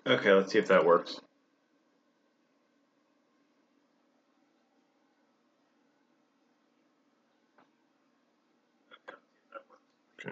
Okay, let's see if that works. Okay.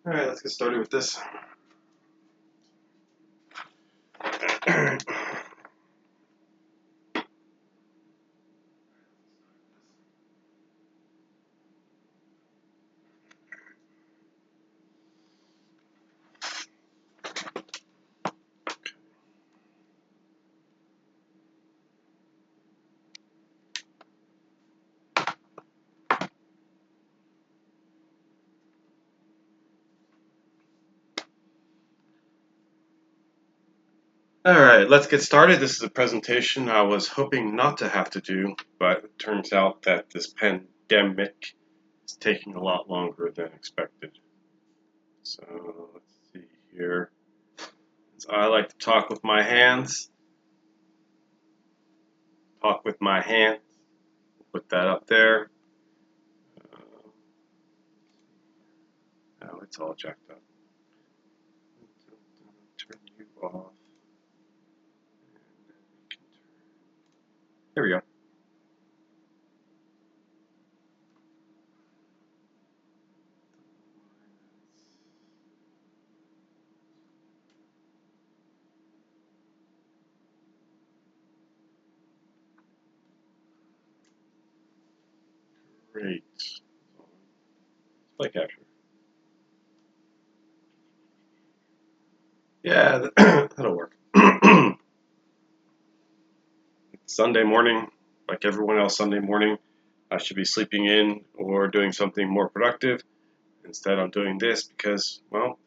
All right, let's get started with this. All right, let's get started. This is a presentation I was hoping not to have to do, but it turns out that this pandemic is taking a lot longer than expected. So let's see here. So I like to talk with my hands. Talk with my hands. Put that up there. Now it's all jacked up. Turn you off. There we go. Great. Display capture. Yeah, that'll work. Sunday morning, like everyone else Sunday morning, I should be sleeping in or doing something more productive. Instead, I'm doing this because, well,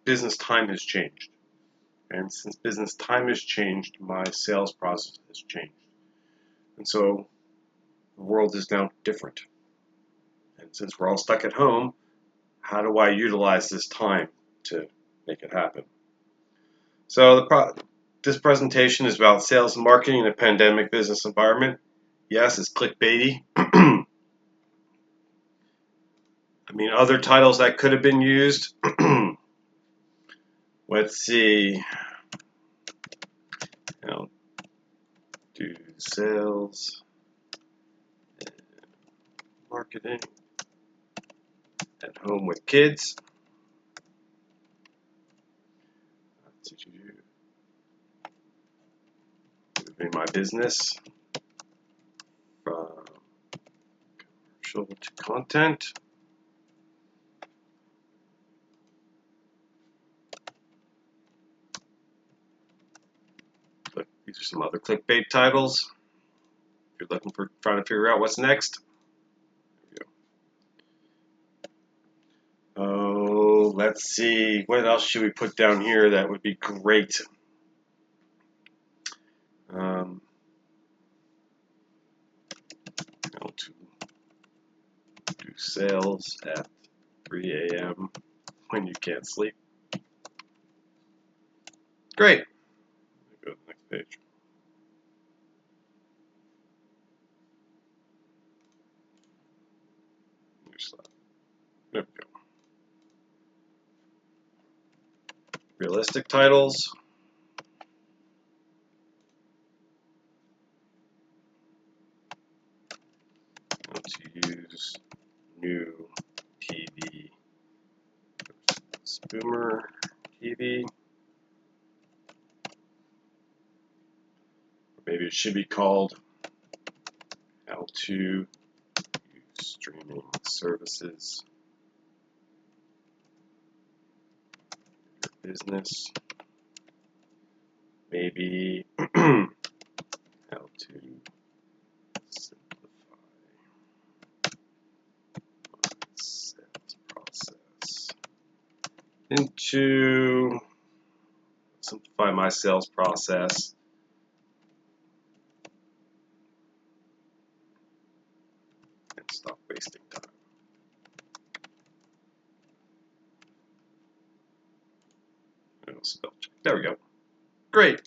business time has changed. And since business time has changed, my sales process has changed. And so the world is now different. And since we're all stuck at home, how do I utilize this time to make it happen? So this presentation is about sales and marketing in a pandemic business environment. Yes, it's clickbaity. I mean, other titles that could have been used. Let's see. Do sales and marketing at home with kids. Moving my business from commercial to content. These are some other clickbait titles. If you're looking for trying to figure out what's next. Oh, let's see. What else should we put down here that would be great? To do sales at 3 a.m. when you can't sleep. Great. Go to the next page. There we go. Realistic titles. To use new TV versus boomer TV. Maybe maybe it should be called How to Use Streaming Services for Your Business. Maybe how to simplify sales process into simplify my sales process and stop wasting time. Spell check. There we go. Great.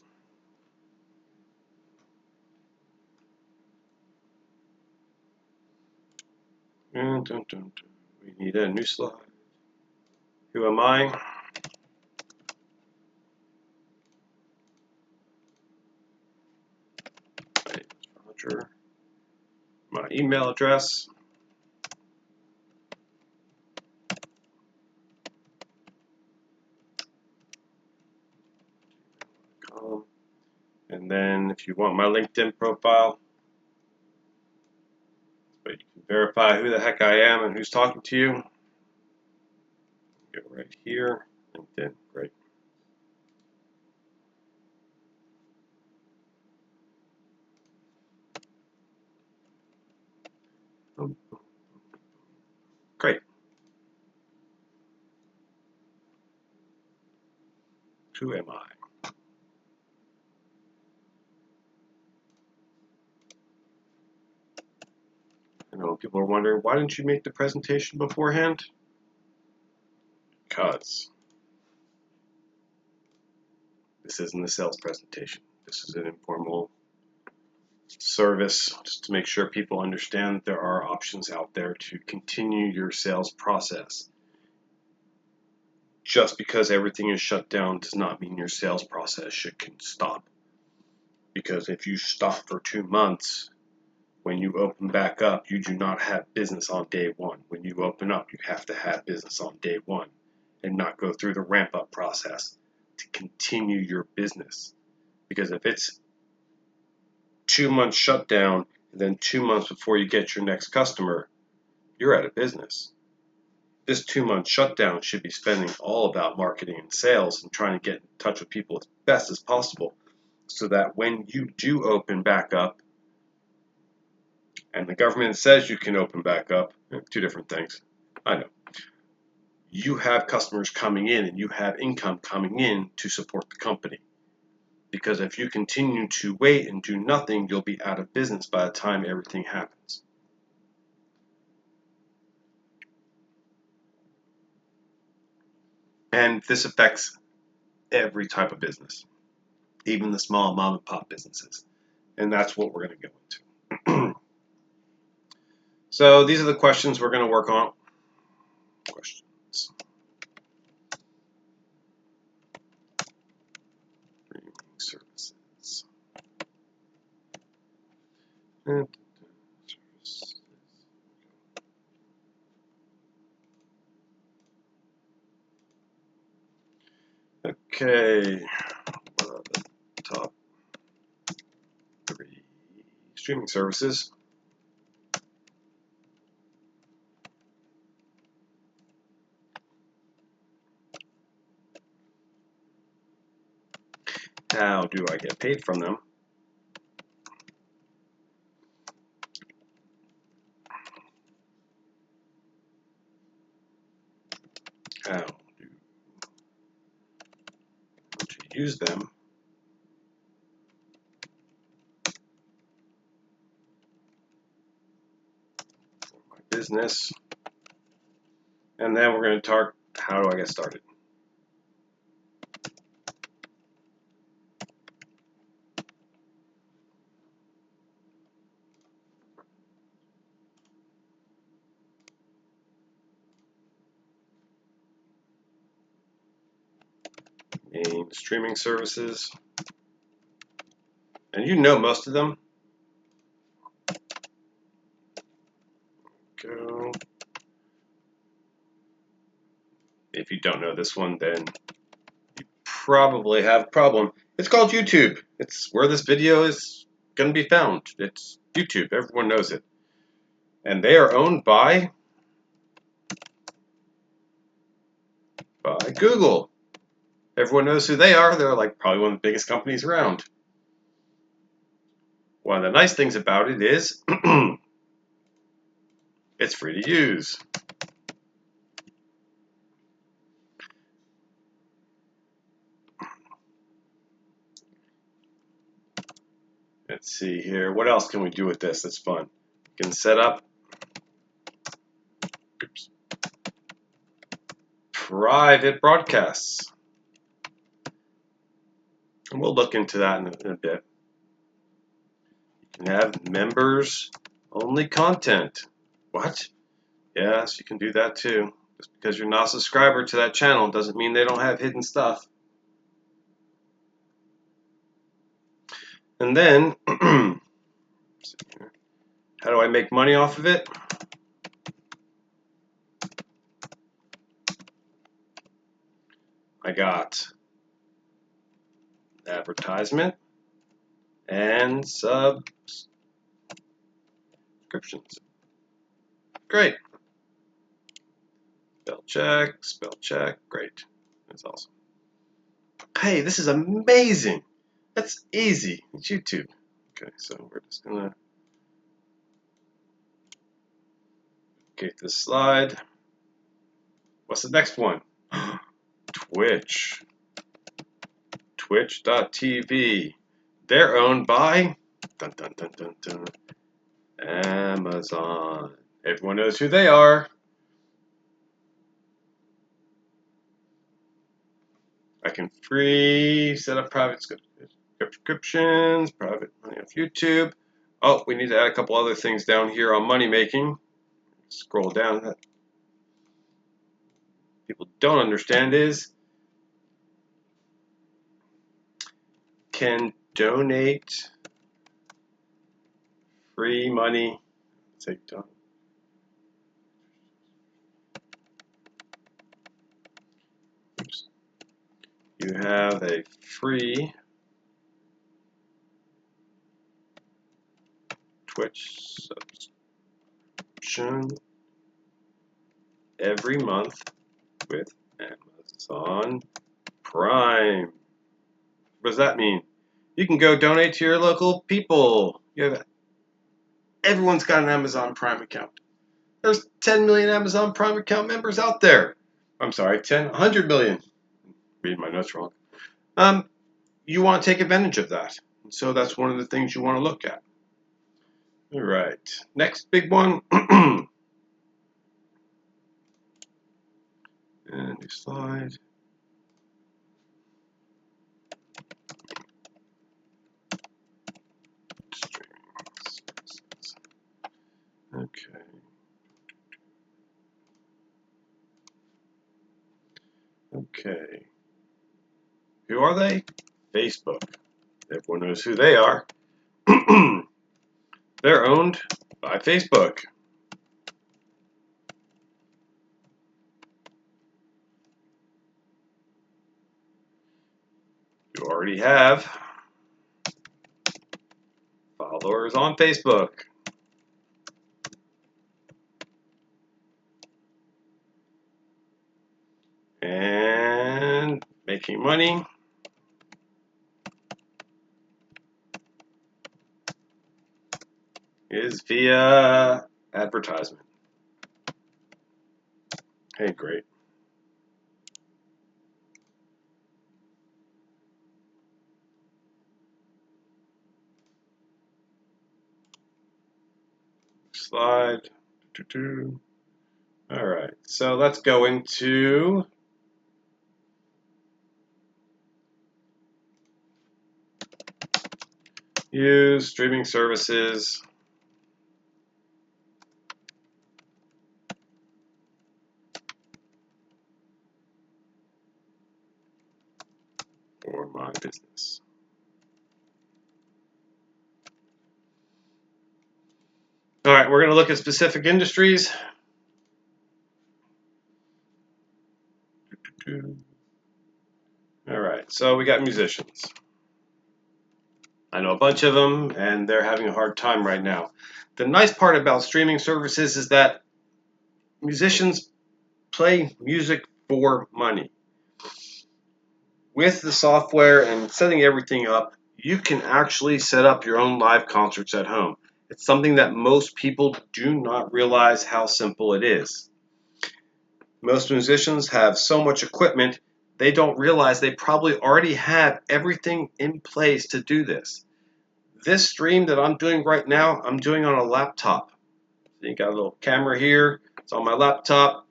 And we need a new slide. Who am I? My name is Roger. My email address. And then if you want my LinkedIn profile, but you can verify who the heck I am and who's talking to you. Go right here, LinkedIn, great. Great. Who am I? I know people are wondering, why didn't you make the presentation beforehand? Because this isn't a sales presentation. This is an informal service just to make sure people understand that there are options out there to continue your sales process. Just because everything is shut down does not mean your sales process should stop. Because if you stop for 2 months, when you open back up, you do not have business on day one. When you open up, you have to have business on day one and not go through the ramp-up process to continue your business. Because if it's 2 months shutdown and then 2 months before you get your next customer, you're out of business. This 2-month shutdown should be spending all about marketing and sales and trying to get in touch with people as best as possible so that when you do open back up, and the government says you can open back up, two different things, I know, you have customers coming in and you have income coming in to support the company. Because if you continue to wait and do nothing, you'll be out of business by the time everything happens. And this affects every type of business, even the small mom and pop businesses. And that's what we're going to go into. So these are the questions we're going to work on. Questions. Streaming services. And services. Okay, what are the top 3 streaming services? How do I get paid from them? How to use them for my business? And then we're going to talk, how do I get started? Main streaming services. And you know most of them. Go. If you don't know this one, then you probably have a problem. It's called YouTube. It's where this video is going to be found. It's YouTube. Everyone knows it. And they are owned by Google. Everyone knows who they are. They're like probably one of the biggest companies around. One of the nice things about it is it's free to use. Let's see here. What else can we do with this that's fun? We can set up private broadcasts. And we'll look into that in a bit. You can have members only content. What? Yes, you can do that too. Just because you're not a subscriber to that channel doesn't mean they don't have hidden stuff. And then, how do I make money off of it? I got advertisement and subscriptions. Great. Spell check, great. That's awesome. Hey, this is amazing. That's easy. It's YouTube. Okay, so we're just gonna get this slide. What's the next one? Twitch. Twitch.tv. They're owned by dun, dun, dun, dun, dun, Amazon. Everyone knows who they are. I can free set up private subscriptions, private money off YouTube. Oh, we need to add a couple other things down here on money making. Scroll down. That people don't understand is can donate free money. Say don't. Oops. You have a free Twitch subscription every month with Amazon Prime. What does that mean? You can go donate to your local people. Everyone's got an Amazon Prime account. There's 10 million Amazon Prime account members out there. I'm sorry, 100 million. Reading my notes wrong. You want to take advantage of that. So that's one of the things you want to look at. All right, next big one. And new slide. Okay. Okay. Who are they? Facebook. Everyone knows who they are. They're owned by Facebook. You already have followers on Facebook. And making money is via advertisement. Hey, great. Slide. All right, so let's go into use streaming services. For my business. All right, we're going to look at specific industries. All right, so we got musicians. I know a bunch of them, and they're having a hard time right now. The nice part about streaming services is that musicians play music for money. With the software and setting everything up, you can actually set up your own live concerts at home. It's something that most people do not realize how simple it is. Most musicians have so much equipment, they don't realize they probably already have everything in place to do this. This stream that I'm doing right now, I'm doing on a laptop. So you got a little camera here, it's on my laptop.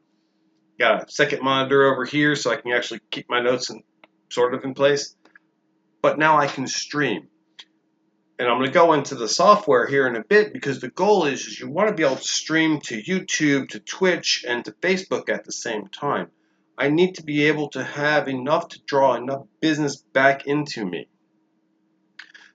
Got a second monitor over here so I can actually keep my notes sort of in place. But now I can stream. And I'm going to go into the software here in a bit because the goal is you want to be able to stream to YouTube, to Twitch, and to Facebook at the same time. I need to be able to have enough to draw enough business back into me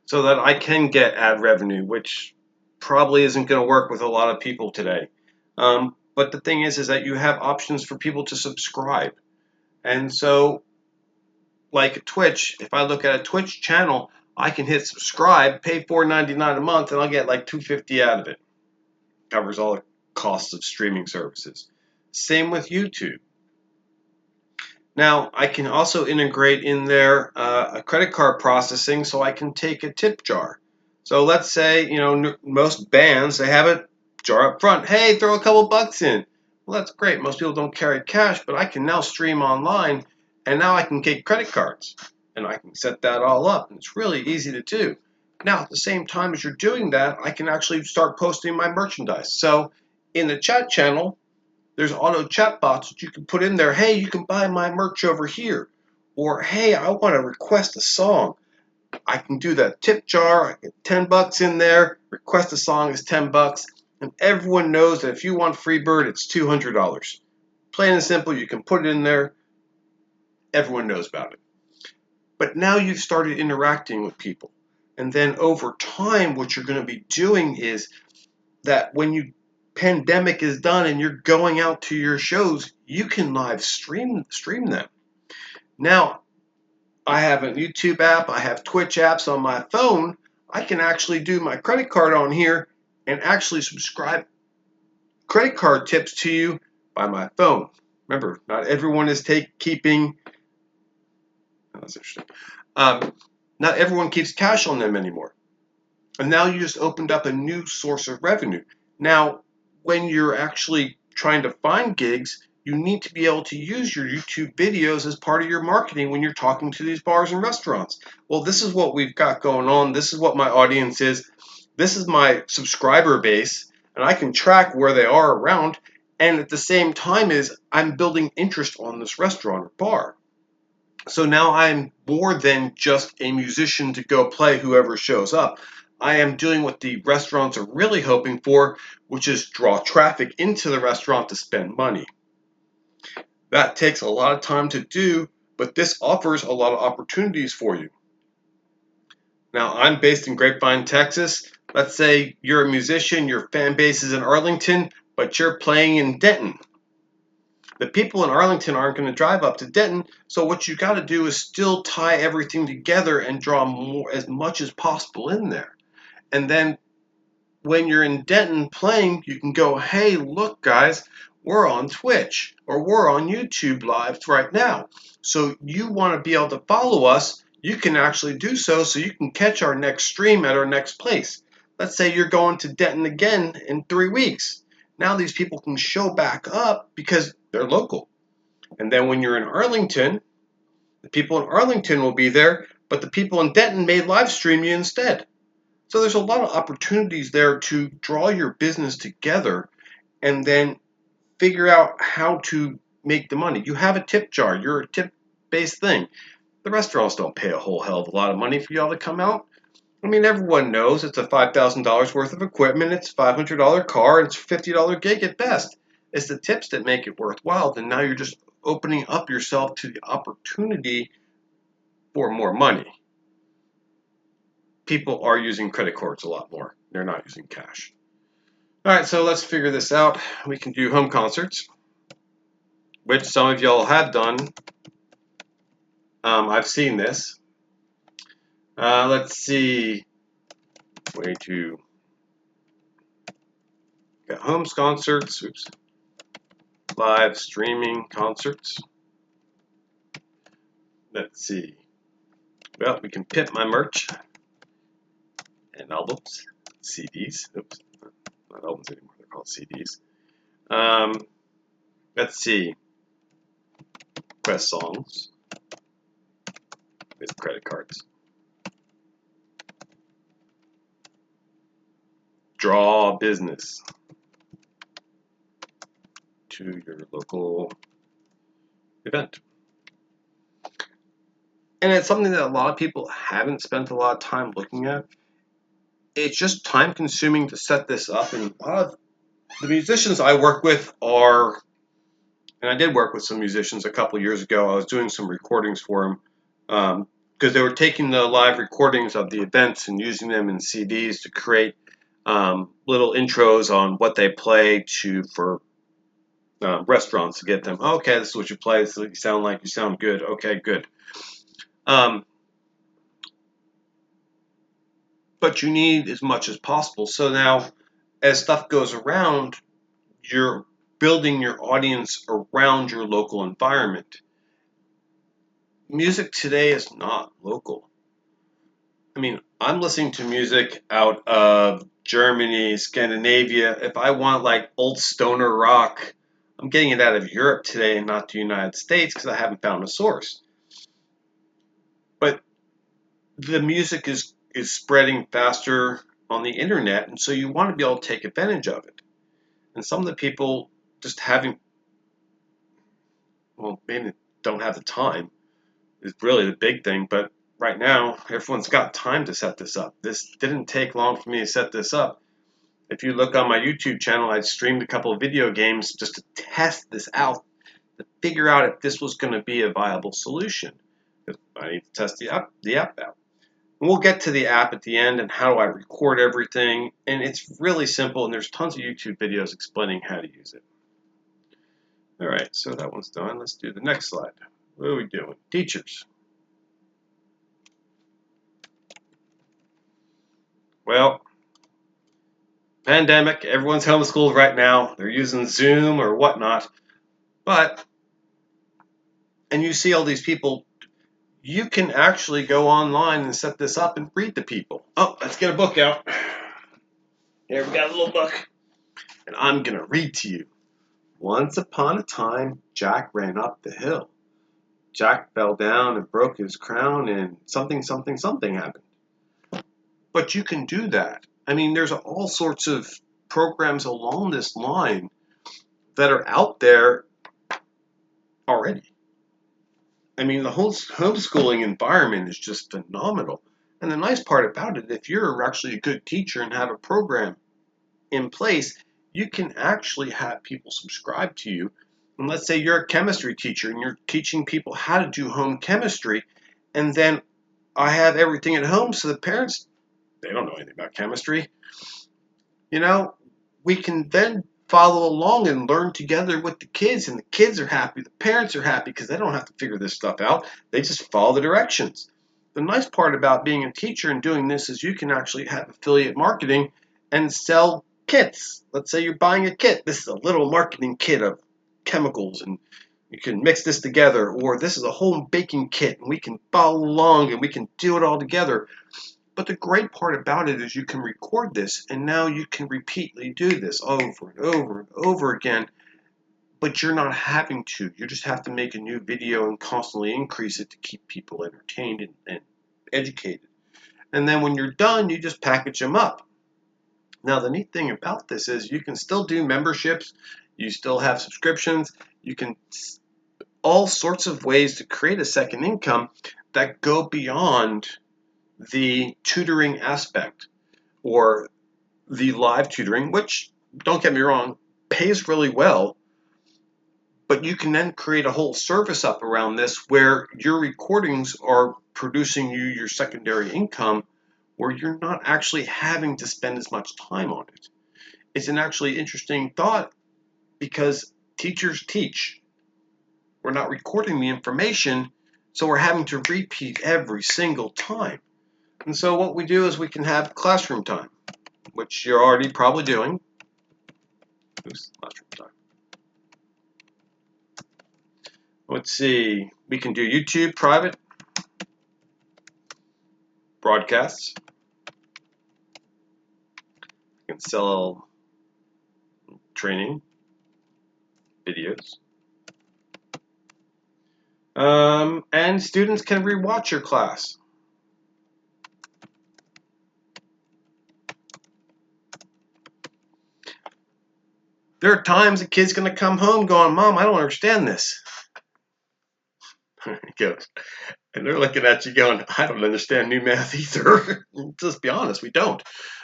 so that I can get ad revenue, which probably isn't going to work with a lot of people today. But the thing is that you have options for people to subscribe. And so, like Twitch, if I look at a Twitch channel, I can hit subscribe, pay $4.99 a month, and I'll get like $2.50 out of it. Covers all the costs of streaming services. Same with YouTube. Now, I can also integrate in there a credit card processing so I can take a tip jar. So let's say, most bands, they have a jar up front. Hey, throw a couple bucks in. Well, that's great. Most people don't carry cash, but I can now stream online, and now I can take credit cards, and I can set that all up. And it's really easy to do. Now, at the same time as you're doing that, I can actually start posting my merchandise. So in the chat channel, there's auto chat bots that you can put in there. Hey, you can buy my merch over here. Or, hey, I want to request a song. I can do that tip jar. I get 10 bucks in there. Request a song is 10 bucks. And everyone knows that if you want Freebird, it's $200. Plain and simple, you can put it in there. Everyone knows about it. But now you've started interacting with people. And then over time, what you're going to be doing is that when you pandemic is done and you're going out to your shows, you can live stream them. Now, I have a YouTube app, I have Twitch apps on my phone. I can actually do my credit card on here and actually subscribe credit card tips to you by my phone. Remember, not everyone is keeping. That's interesting. Not everyone keeps cash on them anymore. And now you just opened up a new source of revenue. Now, when you're actually trying to find gigs, you need to be able to use your YouTube videos as part of your marketing when you're talking to these bars and restaurants. Well, this is what we've got going on. This is what my audience is. This is my subscriber base, and I can track where they are around. And at the same time is I'm building interest on this restaurant or bar. So now I'm more than just a musician to go play whoever shows up. I am doing what the restaurants are really hoping for, which is draw traffic into the restaurant to spend money. That takes a lot of time to do, but this offers a lot of opportunities for you. Now, I'm based in Grapevine, Texas. Let's say you're a musician, your fan base is in Arlington, but you're playing in Denton. The people in Arlington aren't going to drive up to Denton, so what you got to do is still tie everything together and draw as much as possible in there. And then when you're in Denton playing, you can go, hey, look, guys, we're on Twitch or we're on YouTube Live right now. So you want to be able to follow us, you can actually do so you can catch our next stream at our next place. Let's say you're going to Denton again in 3 weeks. Now these people can show back up because they're local. And then when you're in Arlington, the people in Arlington will be there, but the people in Denton may live stream you instead. So there's a lot of opportunities there to draw your business together and then figure out how to make the money. You have a tip jar. You're a tip-based thing. The restaurants don't pay a whole hell of a lot of money for y'all to come out. I mean, everyone knows it's a $5,000 worth of equipment, it's a $500 car, and it's a $50 gig at best. It's the tips that make it worthwhile, and now you're just opening up yourself to the opportunity for more money. People are using credit cards a lot more. They're not using cash. All right, so let's figure this out. We can do home concerts, which some of y'all have done. I've seen this. Let's see. way to get homes concerts, live streaming concerts. Let's see. Well, we can pimp my merch and albums, CDs. Oops, not albums anymore. They're called CDs. Let's see. Request songs with credit cards. Draw business to your local event. And it's something that a lot of people haven't spent a lot of time looking at. It's just time consuming to set this up. And a lot of the musicians I work with are, and I did work with some musicians a couple years ago. I was doing some recordings for them because they were taking the live recordings of the events and using them in CDs to create little intros on what they play for restaurants to get them. Okay, this is what you play. This is what you sound like. You sound good. Okay, good. But you need as much as possible. So now, as stuff goes around, you're building your audience around your local environment. Music today is not local. I mean, I'm listening to music out of Germany, Scandinavia. If I want like old stoner rock, I'm getting it out of Europe today and not the United States because I haven't found a source. But the music is spreading faster on the internet, and so you want to be able to take advantage of it. And some of the people just maybe don't have the time is really the big thing. But right now, everyone's got time to set this up. This didn't take long for me to set this up. If you look on my YouTube channel, I streamed a couple of video games just to test this out, to figure out if this was going to be a viable solution. Because I need to test the app out. And we'll get to the app at the end and how do I record everything. And it's really simple, and there's tons of YouTube videos explaining how to use it. All right, so that one's done. Let's do the next slide. What are we doing? Teachers. Well, pandemic, everyone's homeschooled right now. They're using Zoom or whatnot. And you see all these people, you can actually go online and set this up and read to people. Oh, let's get a book out. Here, we got a little book. And I'm going to read to you. Once upon a time, Jack ran up the hill. Jack fell down and broke his crown, and something happened. But you can do that. I mean, there's all sorts of programs along this line that are out there already. I mean, the whole homeschooling environment is just phenomenal. And the nice part about it, if you're actually a good teacher and have a program in place, you can actually have people subscribe to you. And let's say you're a chemistry teacher and you're teaching people how to do home chemistry, and then I have everything at home, so the parents, they don't know anything about chemistry. We can then follow along and learn together with the kids, and the kids are happy, the parents are happy because they don't have to figure this stuff out. They just follow the directions. The nice part about being a teacher and doing this is you can actually have affiliate marketing and sell kits. Let's say you're buying a kit. This is a little marketing kit of chemicals, and you can mix this together, or this is a home baking kit, and we can follow along and we can do it all together. But the great part about it is you can record this, and now you can repeatedly do this over and over and over again, but you're not having to. You just have to make a new video and constantly increase it to keep people entertained and educated. And then when you're done, you just package them up. Now, the neat thing about this is you can still do memberships, you still have subscriptions, you can all sorts of ways to create a second income that go beyond the tutoring aspect or the live tutoring, which, don't get me wrong, pays really well, but you can then create a whole service up around this where your recordings are producing you your secondary income where you're not actually having to spend as much time on it. It's an actually interesting thought because teachers teach. We're not recording the information, so we're having to repeat every single time. And so what we do is we can have classroom time, which you're already probably doing. Oops, classroom time. Let's see. We can do YouTube private broadcasts. We can sell training videos. And students can rewatch your class. There are times a kid's going to come home going, Mom, I don't understand this. He goes, and they're looking at you going, I don't understand new math either. Just be honest, we don't,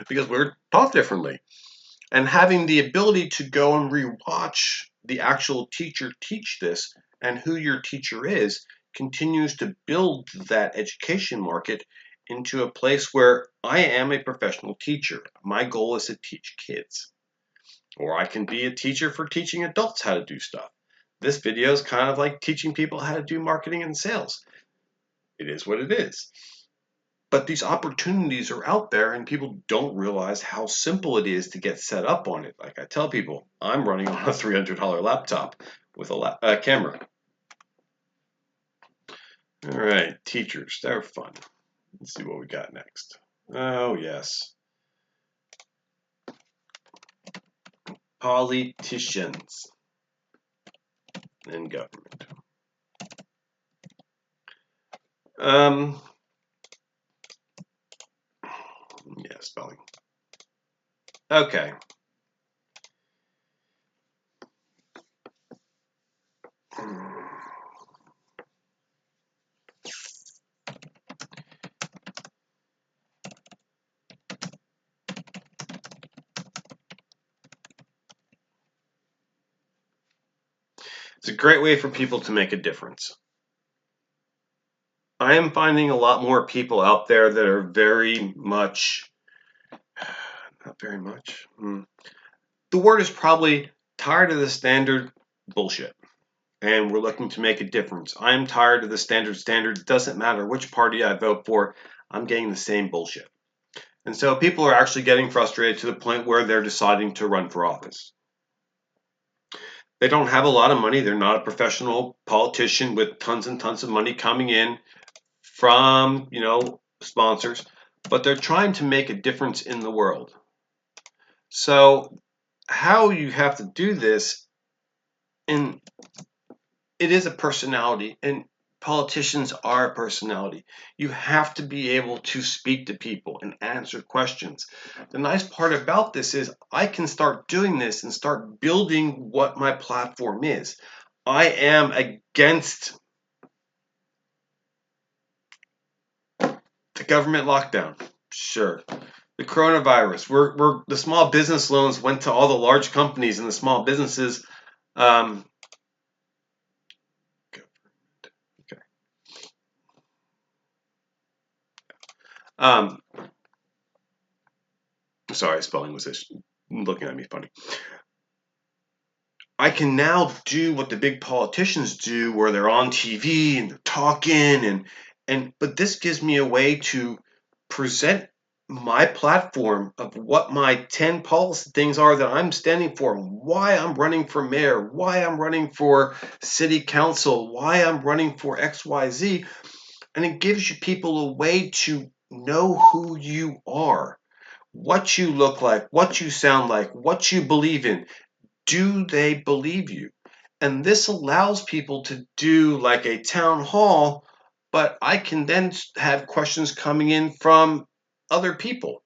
because we're taught differently. And having the ability to go and rewatch the actual teacher teach this and who your teacher is continues to build that education market into a place where I am a professional teacher. My goal is to teach kids. Or I can be a teacher for teaching adults how to do stuff. This video is kind of like teaching people how to do marketing and sales. It is what it is. But these opportunities are out there and people don't realize how simple it is to get set up on it. Like I tell people, I'm running on a $300 laptop with a camera. All right, teachers, they're fun. Let's see what we got next. Oh, yes. Politicians and government. Yeah, spelling. Okay. It's a great way for people to make a difference. I am finding a lot more people out there that are very much, not very much. The word is probably tired of the standard bullshit. And we're looking to make a difference. I'm tired of the standard. It doesn't matter which party I vote for, I'm getting the same bullshit. And so people are actually getting frustrated to the point where they're deciding to run for office. They don't have a lot of money. They're not a professional politician with tons and tons of money coming in from, sponsors, but they're trying to make a difference in the world. So how you have to do this, and it is a personality, and politicians are a personality. You have to be able to speak to people and answer questions. The nice part about this is I can start doing this and start building what my platform is. I am against the government lockdown. Sure. The coronavirus. We're the small business loans went to all the large companies, and the small businesses. Okay. Sorry, spelling was looking at me funny. I can now do what the big politicians do, where they're on TV and they're talking, but this gives me a way to present my platform of what my 10 policy things are that I'm standing for, why I'm running for mayor, why I'm running for city council, why I'm running for XYZ. And it gives you people a way to know who you are, what you look like, what you sound like, what you believe in. Do they believe you? And this allows people to do like a town hall, but I can then have questions coming in from other people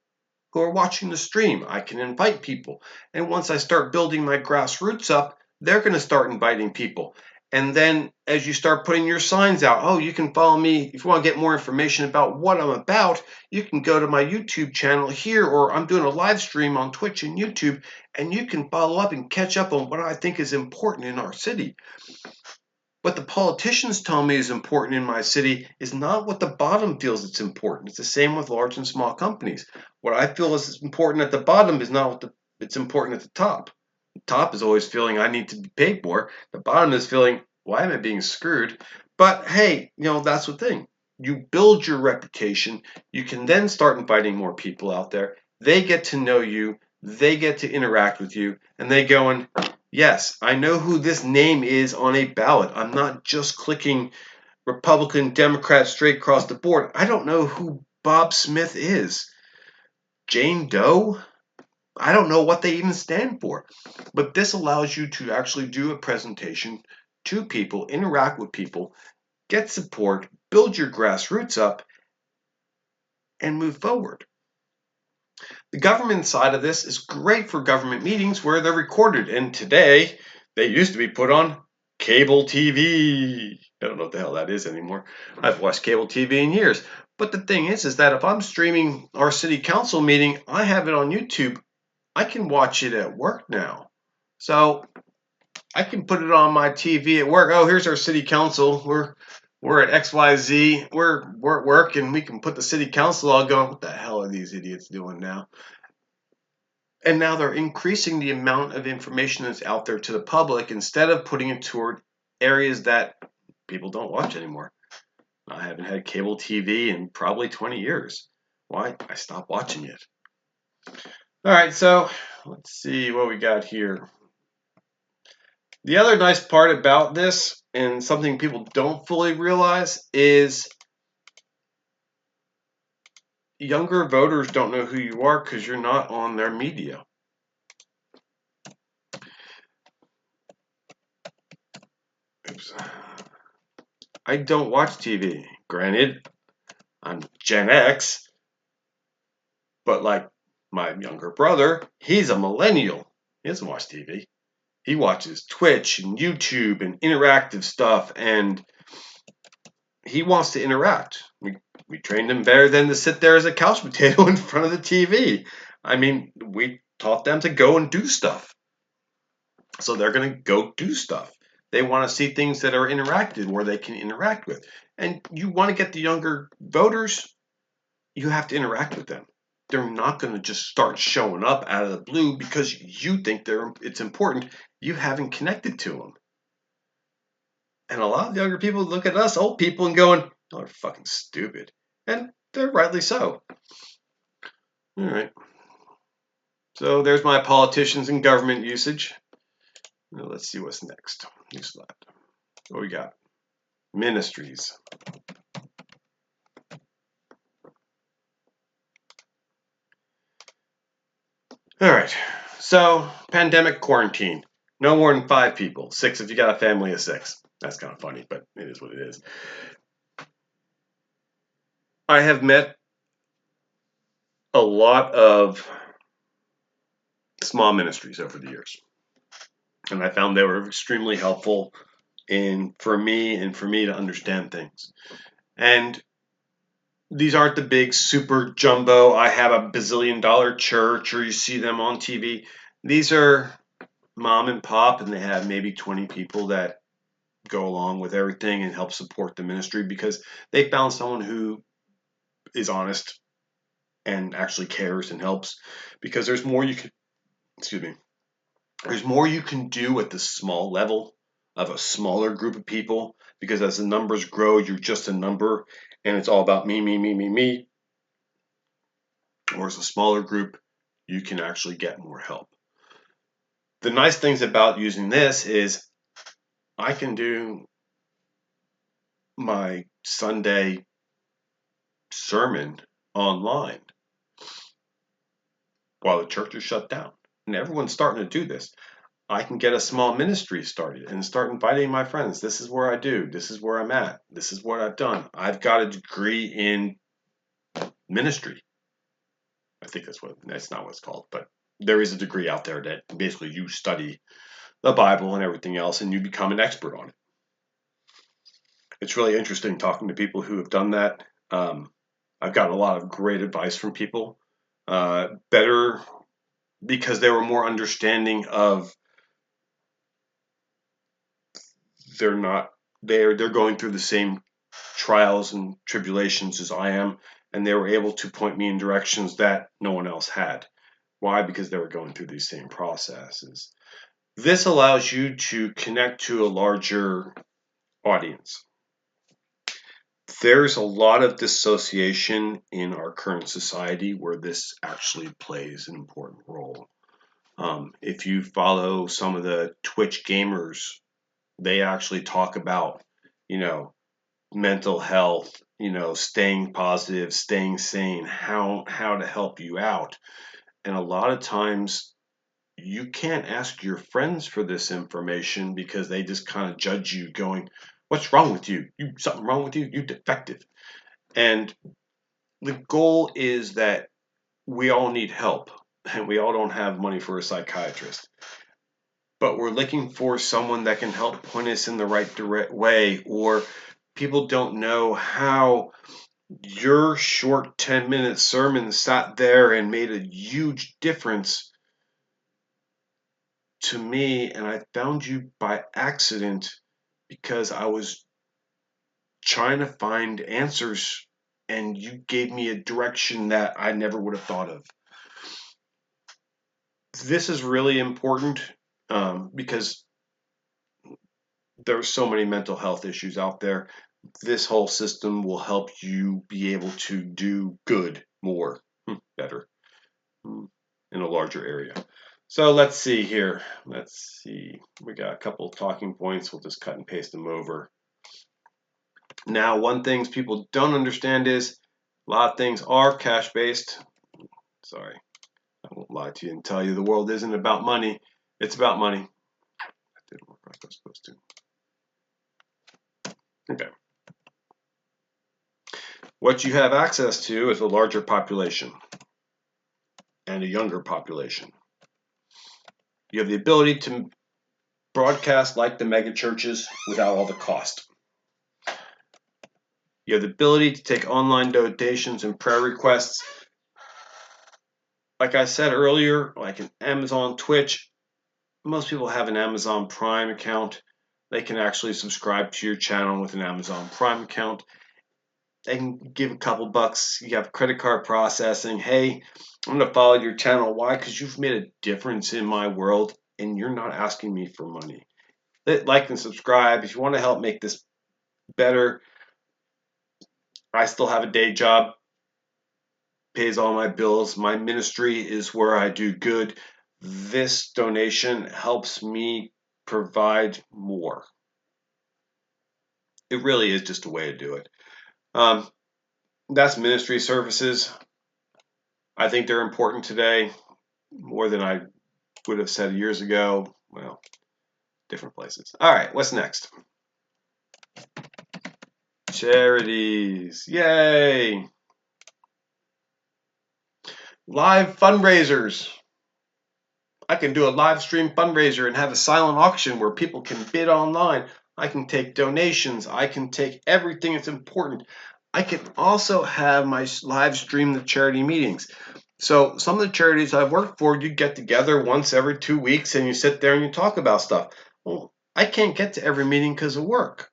who are watching the stream. I can invite people. And once I start building my grassroots up, they're going to start inviting people. And then as you start putting your signs out, oh, you can follow me. If you want to get more information about what I'm about, you can go to my YouTube channel here, or I'm doing a live stream on Twitch and YouTube, and you can follow up and catch up on what I think is important in our city. What the politicians tell me is important in my city is not what the bottom feels it's important. It's the same with large and small companies. What I feel is important at the bottom is not what it's important at the top. The top is always feeling I need to be paid more. The bottom is feeling, why am I being screwed? But hey, that's the thing. you build your reputation. You can then start inviting more people out there. They get to know you. They get to interact with you. And they going, yes, I know who this name is on a ballot. I'm not just clicking Republican, Democrat straight across the board. I don't know who Bob Smith is. Jane Doe? I don't know what they even stand for. But this allows you to actually do a presentation to people, interact with people, get support, build your grassroots up, and move forward. The government side of this is great for government meetings where they're recorded. And today, they used to be put on cable TV. I don't know what the hell that is anymore. I've watched cable TV in years. But the thing is that if I'm streaming our city council meeting, I have it on YouTube. I can watch it at work now. So I can put it on my TV at work. Oh, here's our city council. We're at XYZ. We're at work, and we can put the city council all going, what the hell are these idiots doing now? And now they're increasing the amount of information that's out there to the public instead of putting it toward areas that people don't watch anymore. I haven't had cable TV in probably 20 years. Why? I stopped watching it. All right, so let's see what we got here. The other nice part about this, and something people don't fully realize, is younger voters don't know who you are because you're not on their media. Oops. I don't watch TV. Granted, I'm Gen X, but like my younger brother, he's a millennial. He doesn't watch TV. He watches Twitch and YouTube and interactive stuff, and he wants to interact. We trained him better than to sit there as a couch potato in front of the TV. I mean, we taught them to go and do stuff. So they're going to go do stuff. They want to see things that are interactive where they can interact with. And you want to get the younger voters, you have to interact with them. They're not going to just start showing up out of the blue because you think it's important. You haven't connected to them. And a lot of younger people look at us old people and going, oh, they're fucking stupid. And they're rightly so. All right. So there's my politicians and government usage. Now let's see what's next. New slide. What we got? Ministries. All right. So pandemic quarantine. No more than 5 people. 6 if you got a family of 6. That's kind of funny, but it is what it is. I have met a lot of small ministries over the years, and I found they were extremely helpful for me to understand things. And these aren't the big super jumbo, I have a bazillion dollar church, or you see them on TV. These are mom and pop, and they have maybe 20 people that go along with everything and help support the ministry because they found someone who is honest and actually cares and helps, because there's more you can there's more you can do at the small level of a smaller group of people, because as the numbers grow, you're just a number and it's all about me. Whereas a smaller group, you can actually get more help. The nice things about using this is I can do my Sunday sermon online while the church is shut down. And everyone's starting to do this. I can get a small ministry started and start inviting my friends. This is where I do. This is where I'm at. This is what I've done. I've got a degree in ministry. I think that's not what it's called, but there is a degree out there that basically you study the Bible and everything else and you become an expert on it. It's really interesting talking to people who have done that. I've gotten a lot of great advice from people. Better because they were more understanding of they're going through the same trials and tribulations as I am, and they were able to point me in directions that no one else had. Why? Because they were going through these same processes. This allows you to connect to a larger audience. There's a lot of dissociation in our current society where this actually plays an important role. If you follow some of the Twitch gamers, they actually talk about, you know, mental health, staying positive, staying sane, how to help you out. And a lot of times you can't ask your friends for this information because they just kind of judge you going, "What's wrong with you? You something wrong with you? You defective." And the goal is that we all need help and we all don't have money for a psychiatrist. But we're looking for someone that can help point us in the right direct way, or people don't know how your short 10-minute sermon sat there and made a huge difference to me, and I found you by accident because I was trying to find answers and you gave me a direction that I never would have thought of. This is really important because there's so many mental health issues out there. This whole system will help you be able to do good more, better, in a larger area. So let's see here. Let's see. We got a couple of talking points. We'll just cut and paste them over. Now, one thing people don't understand is a lot of things are cash-based. Sorry, I won't lie to you and tell you the world isn't about money. It's about money. That didn't work like I was supposed to. Okay. What you have access to is a larger population and a younger population. You have the ability to broadcast like the mega churches without all the cost. You have the ability to take online donations and prayer requests. Like I said earlier, like an Amazon Twitch, most people have an Amazon Prime account. They can actually subscribe to your channel with an Amazon Prime account. They can give a couple bucks. You have credit card processing. Hey, I'm going to follow your channel. Why? Because you've made a difference in my world and you're not asking me for money. Like and subscribe. If you want to help make this better, I still have a day job. Pays all my bills. My ministry is where I do good. This donation helps me provide more. It really is just a way to do it. That's ministry services. I think they're important today, more than I would have said years ago. Well, different places. All right, what's next? Charities. Yay! Live fundraisers. I can do a live stream fundraiser and have a silent auction where people can bid online. I can take donations. I can take everything that's important. I can also have my live stream the charity meetings. So some of the charities I've worked for, you get together once every 2 weeks and you sit there and you talk about stuff. Well, I can't get to every meeting because of work.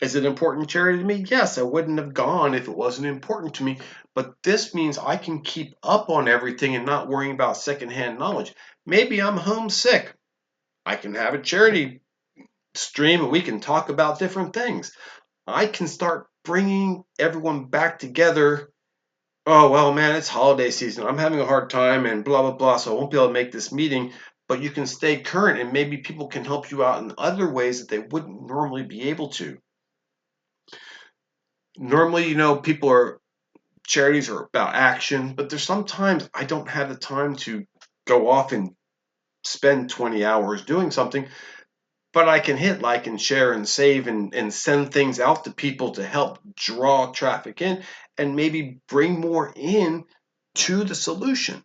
Is it important charity to me? Yes, I wouldn't have gone if it wasn't important to me. But this means I can keep up on everything and not worrying about secondhand knowledge. Maybe I'm homesick. I can have a charity stream and we can talk about different things. I can start bringing everyone back together. Oh, well, man, it's holiday season. I'm having a hard time and blah, blah, blah. So I won't be able to make this meeting. But you can stay current and maybe people can help you out in other ways that they wouldn't normally be able to. Normally, charities are about action, but there's sometimes I don't have the time to go off and spend 20 hours doing something, but I can hit like and share and save and send things out to people to help draw traffic in and maybe bring more in to the solution.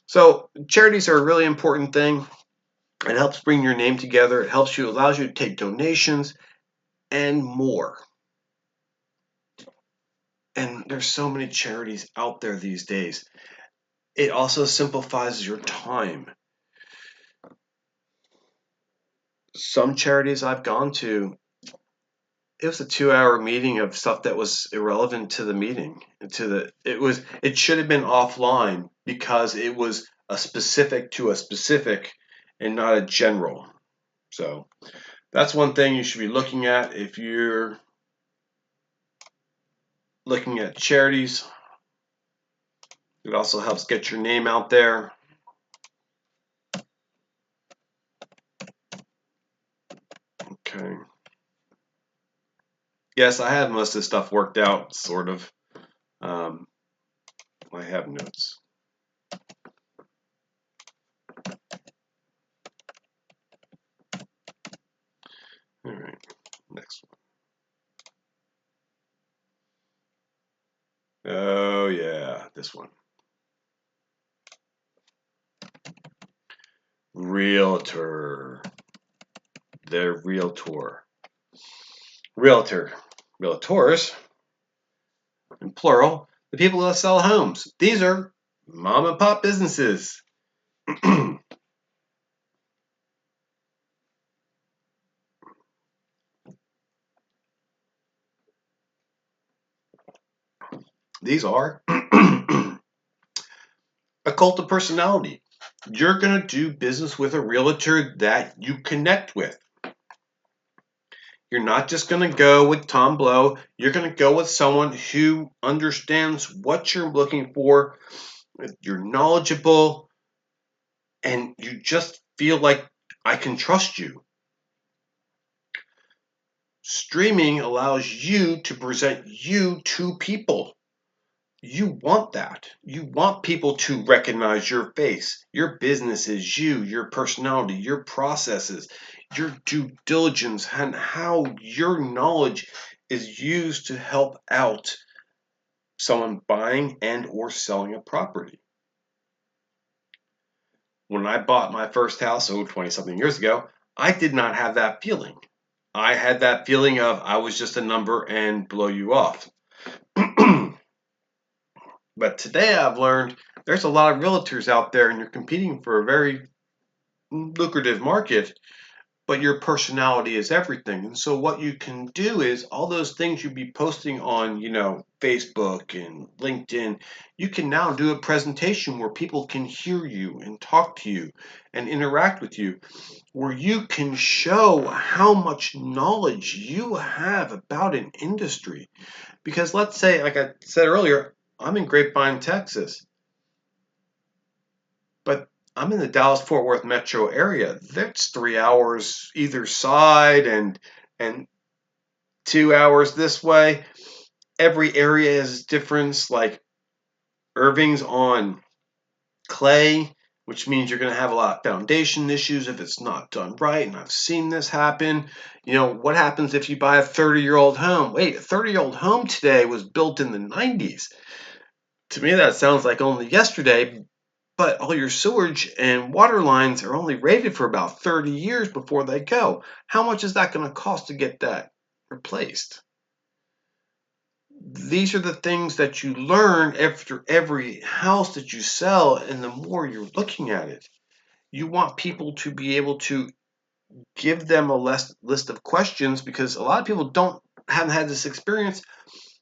So charities are a really important thing. It helps bring your name together. It allows you to take donations and more. And there's so many charities out there these days. It also simplifies your time. Some charities I've gone to, it was a 2-hour meeting of stuff that was irrelevant to the meeting. It should have been offline because it was a specific to a specific and not a general. So that's one thing you should be looking at if you're looking at charities. It also helps get your name out there. Okay. Yes, I have most of this stuff worked out, sort of. I have notes. All right, next one. Oh yeah, this one. Realtor. They're Realtor. Realtor. Realtors, in plural, the people that sell homes. These are mom and pop businesses. These are a cult of personality. You're going to do business with a realtor that you connect with. You're not just going to go with Tom Blow. You're going to go with someone who understands what you're looking for. You're knowledgeable, and you just feel like I can trust you. Streaming allows you to present you to people. You want that. You want people to recognize your face, your business is you, your personality, your processes, your due diligence, and how your knowledge is used to help out someone buying and or selling a property. When I bought my first house, 20 something years ago, I did not have that feeling. I had that feeling of I was just a number and blow you off. But today I've learned there's a lot of realtors out there and you're competing for a very lucrative market, but your personality is everything. And so what you can do is all those things you'd be posting on, Facebook and LinkedIn, you can now do a presentation where people can hear you and talk to you and interact with you, where you can show how much knowledge you have about an industry. Because let's say, like I said earlier, I'm in Grapevine, Texas, but I'm in the Dallas-Fort Worth metro area. That's 3 hours either side and 2 hours this way. Every area has difference. Like Irving's on clay, which means you're going to have a lot of foundation issues if it's not done right. And I've seen this happen. What happens if you buy a 30-year-old home? Wait, a 30-year-old home today was built in the 90s. To me, that sounds like only yesterday, but all your sewage and water lines are only rated for about 30 years before they go. How much is that going to cost to get that replaced? These are the things that you learn after every house that you sell, and the more you're looking at it, you want people to be able to give them a list of questions, because a lot of people haven't had this experience.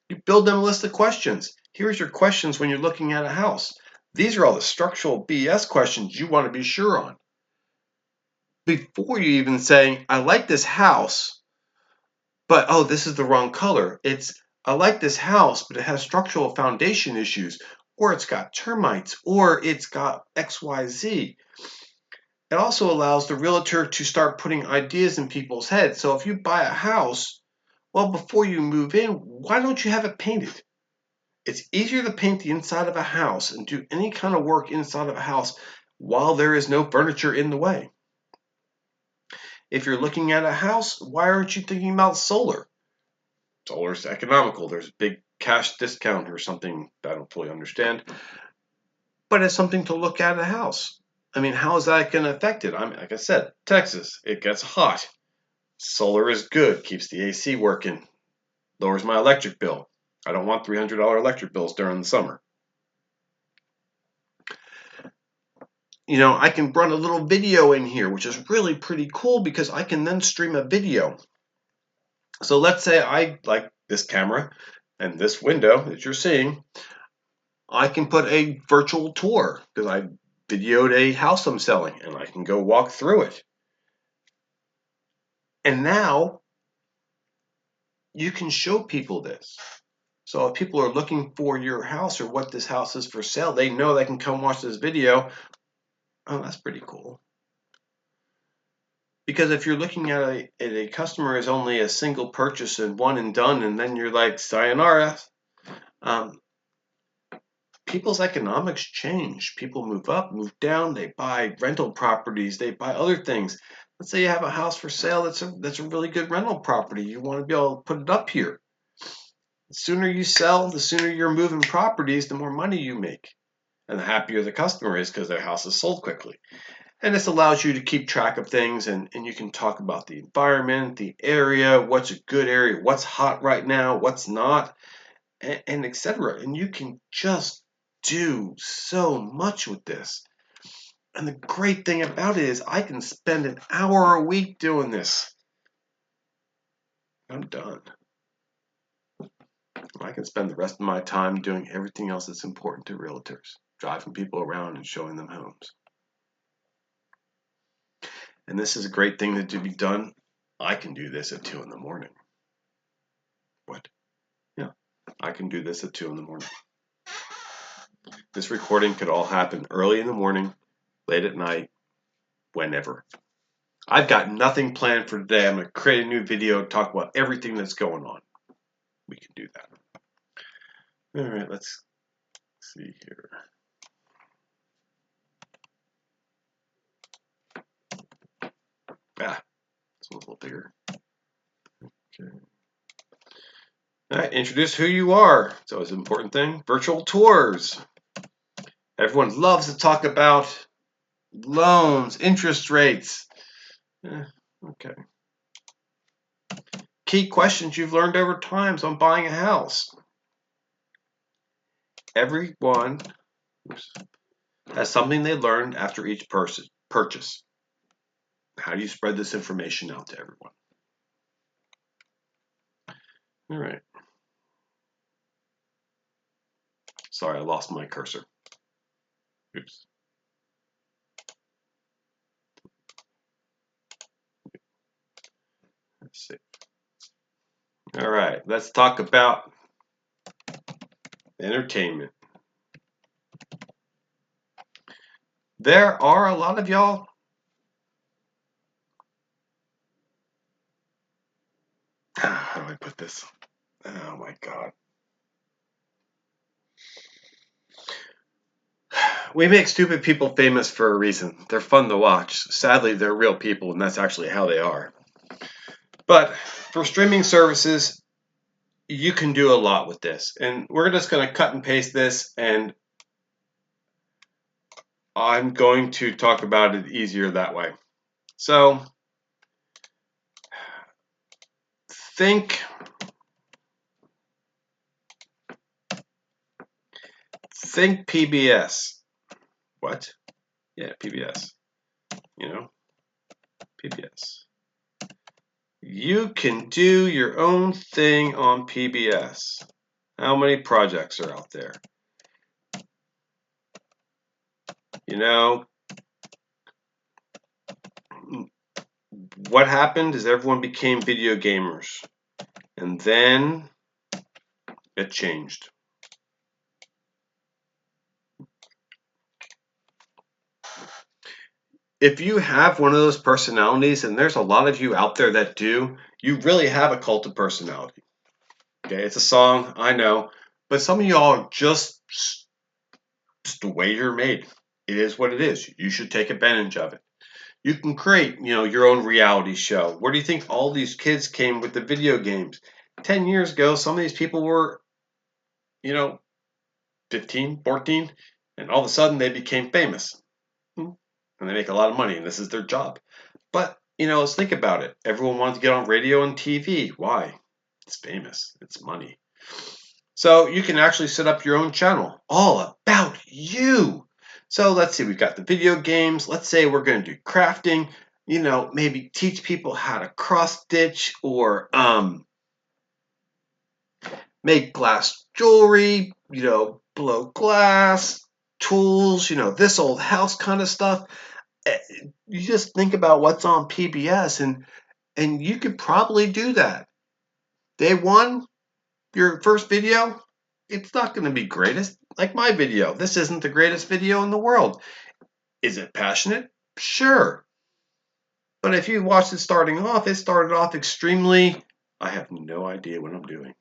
You build them a list of questions. Here's your questions when you're looking at a house. These are all the structural BS questions you want to be sure on. Before you even saying, I like this house, but this is the wrong color. It's, I like this house, but it has structural foundation issues, or it's got termites, or it's got XYZ. It also allows the realtor to start putting ideas in people's heads. So if you buy a house, well, before you move in, why don't you have it painted? It's easier to paint the inside of a house and do any kind of work inside of a house while there is no furniture in the way. If you're looking at a house, why aren't you thinking about solar? Solar is economical. There's a big cash discount or something that I don't fully understand. But it's something to look at a house. I mean, how is that going to affect it? Like I said, Texas, it gets hot. Solar is good, keeps the AC working, lowers my electric bill. I don't want $300 electric bills during the summer. I can run a little video in here, which is really pretty cool because I can then stream a video. So let's say I like this camera and this window that you're seeing. I can put a virtual tour because I videoed a house I'm selling and I can go walk through it. And now you can show people this. So if people are looking for your house or what this house is for sale, they know they can come watch this video. Oh, that's pretty cool. Because if you're looking at a customer as only a single purchase and one and done, and then you're like, sayonara, people's economics change. People move up, move down, they buy rental properties, they buy other things. Let's say you have a house for sale that's a really good rental property. You want to be able to put it up here. The sooner you sell, the sooner you're moving properties, the more money you make. And the happier the customer is because their house is sold quickly. And this allows you to keep track of things, and you can talk about the environment, the area, what's a good area, what's hot right now, what's not, and etc. And you can just do so much with this. And the great thing about it is I can spend an hour a week doing this. I'm done. I can spend the rest of my time doing everything else that's important to realtors, driving people around and showing them homes. And this is a great thing to be done. I can do this at 2 in the morning. What? Yeah, I can do this at 2 in the morning. This recording could all happen early in the morning, late at night, whenever. I've got nothing planned for today. I'm going to create a new video, talk about everything that's going on. We can do that. All right, let's see here. This one's a little bigger. Okay. All right, introduce who you are. It's always an important thing. Virtual tours. Everyone loves to talk about loans, interest rates. Okay. Key questions you've learned over time on buying a house. Everyone has something they learned after each purchase. How do you spread this information out to everyone? All right. Sorry, I lost my cursor. Oops. Let's see. All right, let's talk about entertainment. There are a lot of y'all. How do I put this? Oh my God. We make stupid people famous for a reason. They're fun to watch. Sadly, they're real people, and that's actually how they are. But for streaming services, you can do a lot with this. And we're just going to cut and paste this, and I'm going to talk about it easier that way. So think PBS. What? Yeah, PBS. You know, PBS. You can do your own thing on PBS. How many projects are out there? You know, what happened is everyone became video gamers. And then it changed. If you have one of those personalities, and there's a lot of you out there that do, you really have a cult of personality. Okay, it's a song, I know, but some of y'all are just the way you're made. It is what it is. You should take advantage of it. You can create, your own reality show. Where do you think all these kids came with the video games? 10 years ago, some of these people were, 15, 14, and all of a sudden they became famous. And they make a lot of money, and this is their job. But, let's think about it. Everyone wants to get on radio and TV. Why? It's famous. It's money. So you can actually set up your own channel all about you. So let's see, we've got the video games. Let's say we're going to do crafting, maybe teach people how to cross stitch or make glass jewelry, blow glass, tools, this old house kind of stuff. You just think about what's on PBS and you could probably do that. Day one, Your first video, it's not going to be greatest. Like my video, this isn't the greatest video in the world. Is it passionate? Sure. But if you watched it starting off, it started off extremely, I have no idea what I'm doing.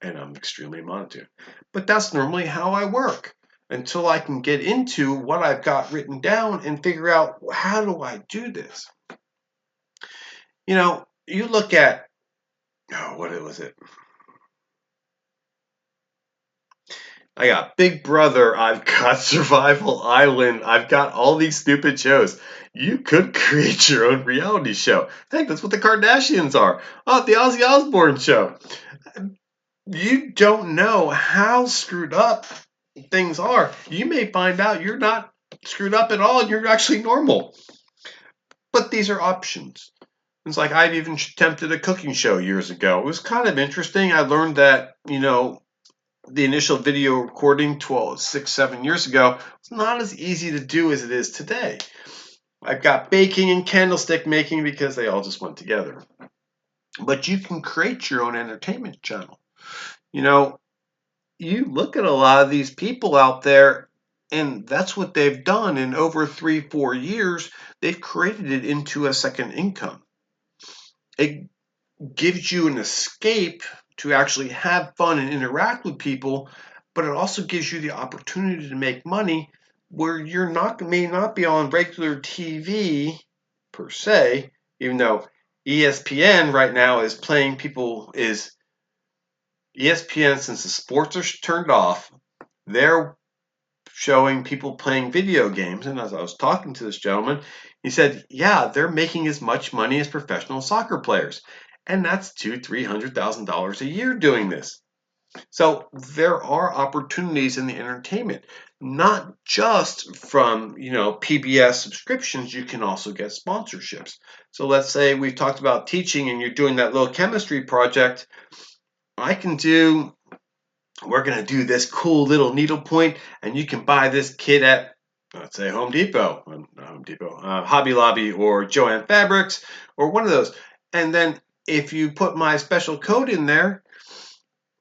And I'm extremely monotone. But that's normally how I work until I can get into what I've got written down and figure out, how do I do this? You know, you look at, oh, what was it? I got Big Brother, I've got Survival Island, I've got all these stupid shows. You could create your own reality show. Heck, that's what the Kardashians are. Oh, the Ozzy Osbourne show. You don't know how screwed up things are. You may find out you're not screwed up at all and you're actually normal. But these are options. It's like I've even attempted a cooking show years ago. It was kind of interesting. I learned that, the initial video recording 6, 7 years ago was not as easy to do as it is today. I've got baking and candlestick making because they all just went together. But you can create your own entertainment channel. You look at a lot of these people out there, and that's what they've done in over 3, 4 years. They've created it into a second income. It gives you an escape to actually have fun and interact with people, but it also gives you the opportunity to make money where may not be on regular TV per se, even though ESPN right now is playing ESPN, since the sports are turned off, they're showing people playing video games. And as I was talking to this gentleman, he said, yeah, they're making as much money as professional soccer players. And that's $200,000-$300,000 a year doing this. So there are opportunities in the entertainment, not just from, PBS subscriptions. You can also get sponsorships. So let's say we've talked about teaching and you're doing that little chemistry project. We're going to do this cool little needlepoint, and you can buy this kit at, let's say, Hobby Lobby or Joann Fabrics or one of those. And then if you put my special code in there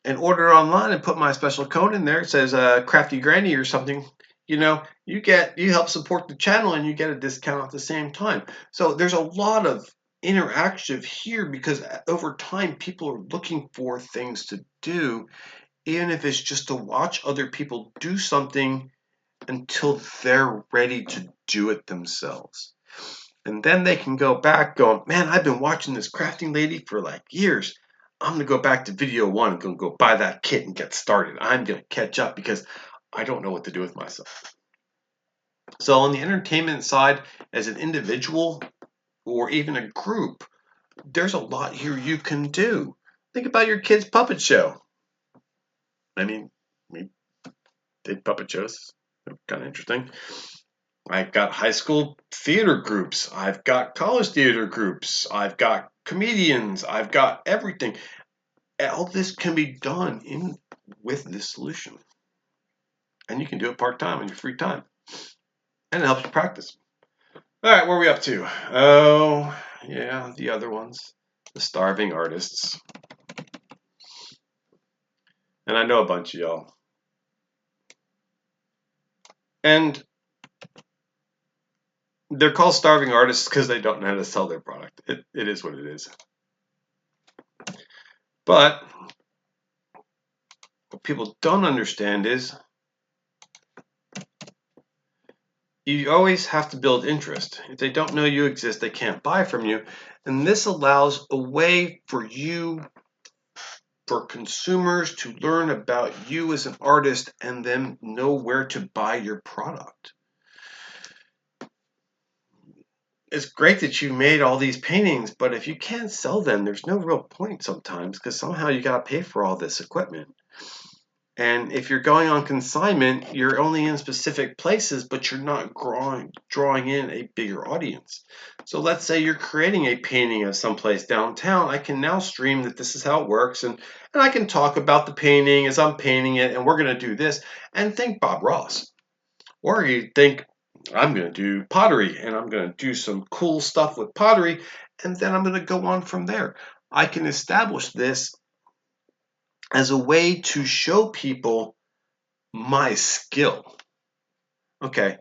and order it online and put my special code in there, it says Crafty Granny or something, you help support the channel and you get a discount at the same time. So there's a lot of interaction here because over time people are looking for things to do, even if it's just to watch other people do something until they're ready to do it themselves. And then they can go back going, man, I've been watching this crafting lady for like years. I'm going to go back to video one and go buy that kit and get started. I'm going to catch up because I don't know what to do with myself. So on the entertainment side, as an individual or even a group, there's a lot here you can do. Think about your kid's puppet show. I mean, we did puppet shows. They're kind of interesting. I've got high school theater groups. I've got college theater groups. I've got comedians. I've got everything. All this can be done with this solution. And you can do it part-time in your free time. And it helps you practice. All right, where are we up to? Oh, yeah, the other ones. The starving artists. And I know a bunch of y'all. And they're called starving artists because they don't know how to sell their product. It is what it is. But what people don't understand is you always have to build interest. If they don't know you exist, they can't buy from you. And this allows a way for consumers to learn about you as an artist and then know where to buy your product. It's great that you made all these paintings, but if you can't sell them, there's no real point sometimes because somehow you got to pay for all this equipment. And if you're going on consignment, you're only in specific places, but you're not drawing in a bigger audience. So let's say you're creating a painting of someplace downtown. I can now stream that this is how it works, and I can talk about the painting as I'm painting it, and we're going to do this, and think Bob Ross. Or you think, I'm going to do pottery, and I'm going to do some cool stuff with pottery, and then I'm going to go on from there. I can establish this as a way to show people my skill. Okay,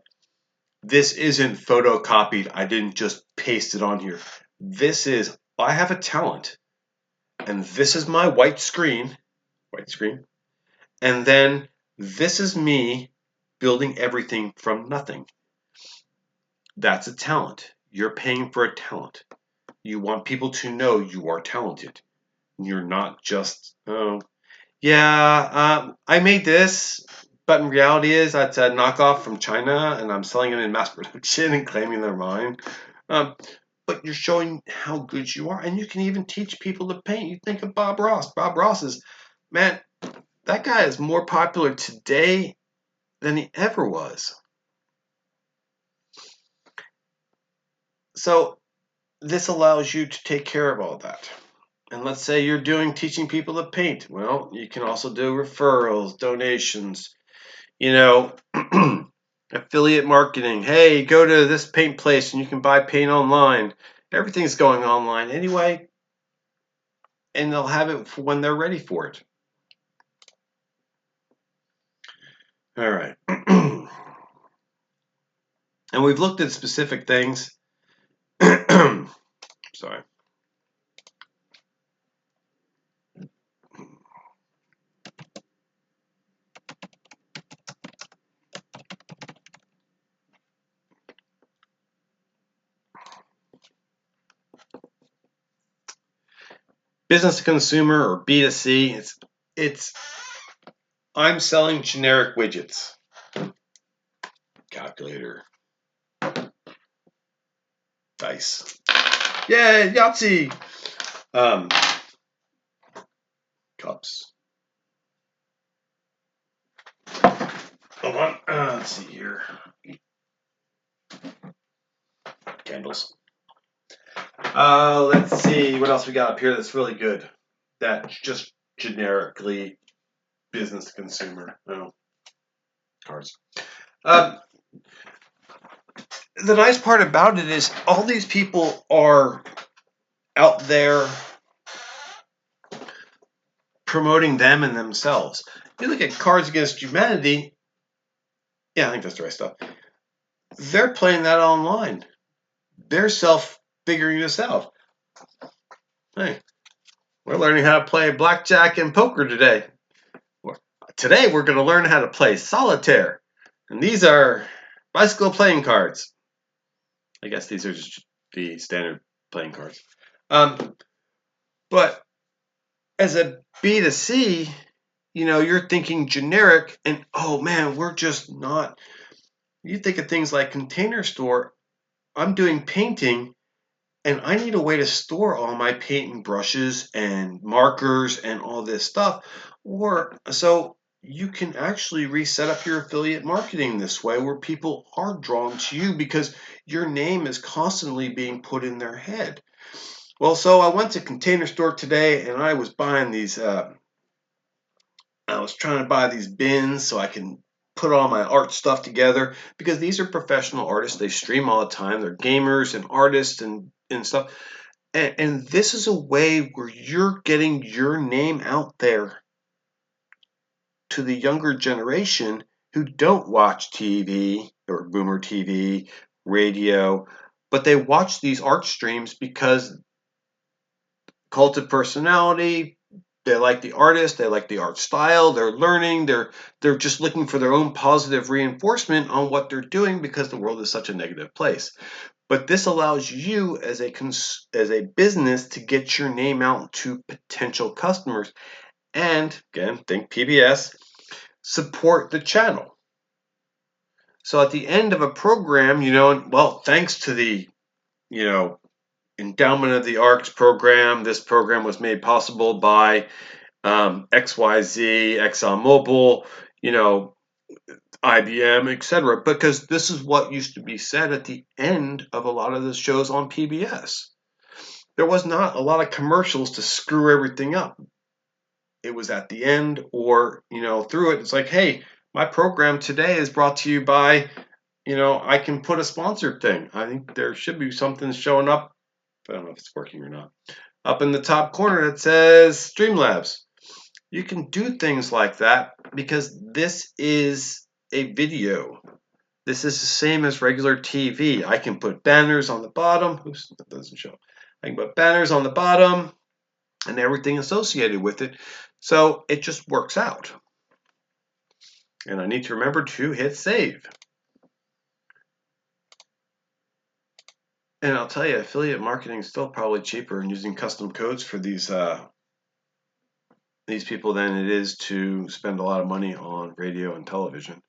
this isn't photocopied. I didn't just paste it on here. This is, I have a talent, and this is my white screen, and then this is me building everything from nothing. That's a talent. You're paying for a talent. You want people to know you are talented. You're not just, oh, yeah, I made this, but in reality is that's a knockoff from China, and I'm selling them in mass production and claiming they're mine. Um, but you're showing how good you are, and you can even teach people to paint. You think of Bob Ross. Bob Ross is, man, that guy is more popular today than he ever was. So this allows you to take care of all that. And let's say you're teaching people to paint. Well, you can also do referrals, donations, affiliate marketing. Hey, go to this paint place and you can buy paint online. Everything's going online anyway, and they'll have it for when they're ready for it. All right. And we've looked at specific things. Sorry. Business to consumer or B2C, it's I'm selling generic widgets. Calculator. Dice. Yeah, Yahtzee. Cups. Hold on. Let's see here. Candles. Let's see what else we got up here that's really good. That's just generically business to consumer. No. Cards. The nice part about it is all these people are out there promoting them and themselves. You look at Cards Against Humanity. Yeah, I think that's the right stuff. They're playing that online. They're figuring this out. Hey, we're learning how to play blackjack and poker today. Today we're going to learn how to play solitaire. And these are bicycle playing cards. I guess these are just the standard playing cards. But as a B2C, you're thinking generic and, oh man, we're just not. You think of things like Container Store. I'm doing painting and I need a way to store all my paint and brushes and markers and all this stuff. So you can actually reset up your affiliate marketing this way where people are drawn to you because your name is constantly being put in their head. Well, so I went to Container Store today and I was buying these, I was trying to buy these bins so I can put all my art stuff together because these are professional artists. They stream all the time. They're gamers and artists and stuff. And this is a way where you're getting your name out there to the younger generation who don't watch TV or boomer TV, radio, but they watch these art streams because cult of personality, they like the artist, they like the art style, they're learning, they're just looking for their own positive reinforcement on what they're doing because the world is such a negative place. But this allows you as a business to get your name out to potential customers. And again, think PBS, support the channel. So at the end of a program, thanks to the, Endowment of the Arts program, this program was made possible by XYZ, ExxonMobil, IBM, etc. Because this is what used to be said at the end of a lot of the shows on PBS. There was not a lot of commercials to screw everything up. It was at the end or, through it. It's like, hey, my program today is brought to you by, I can put a sponsored thing. I think there should be something showing up. I don't know if it's working or not. Up in the top corner that says Streamlabs. You can do things like that because this is a video. This is the same as regular TV. I can put banners on the bottom. Oops, that doesn't show. I can put banners on the bottom and everything associated with it. So it just works out. And I need to remember to hit save. And I'll tell you, affiliate marketing is still probably cheaper and using custom codes for these people than it is to spend a lot of money on radio and television.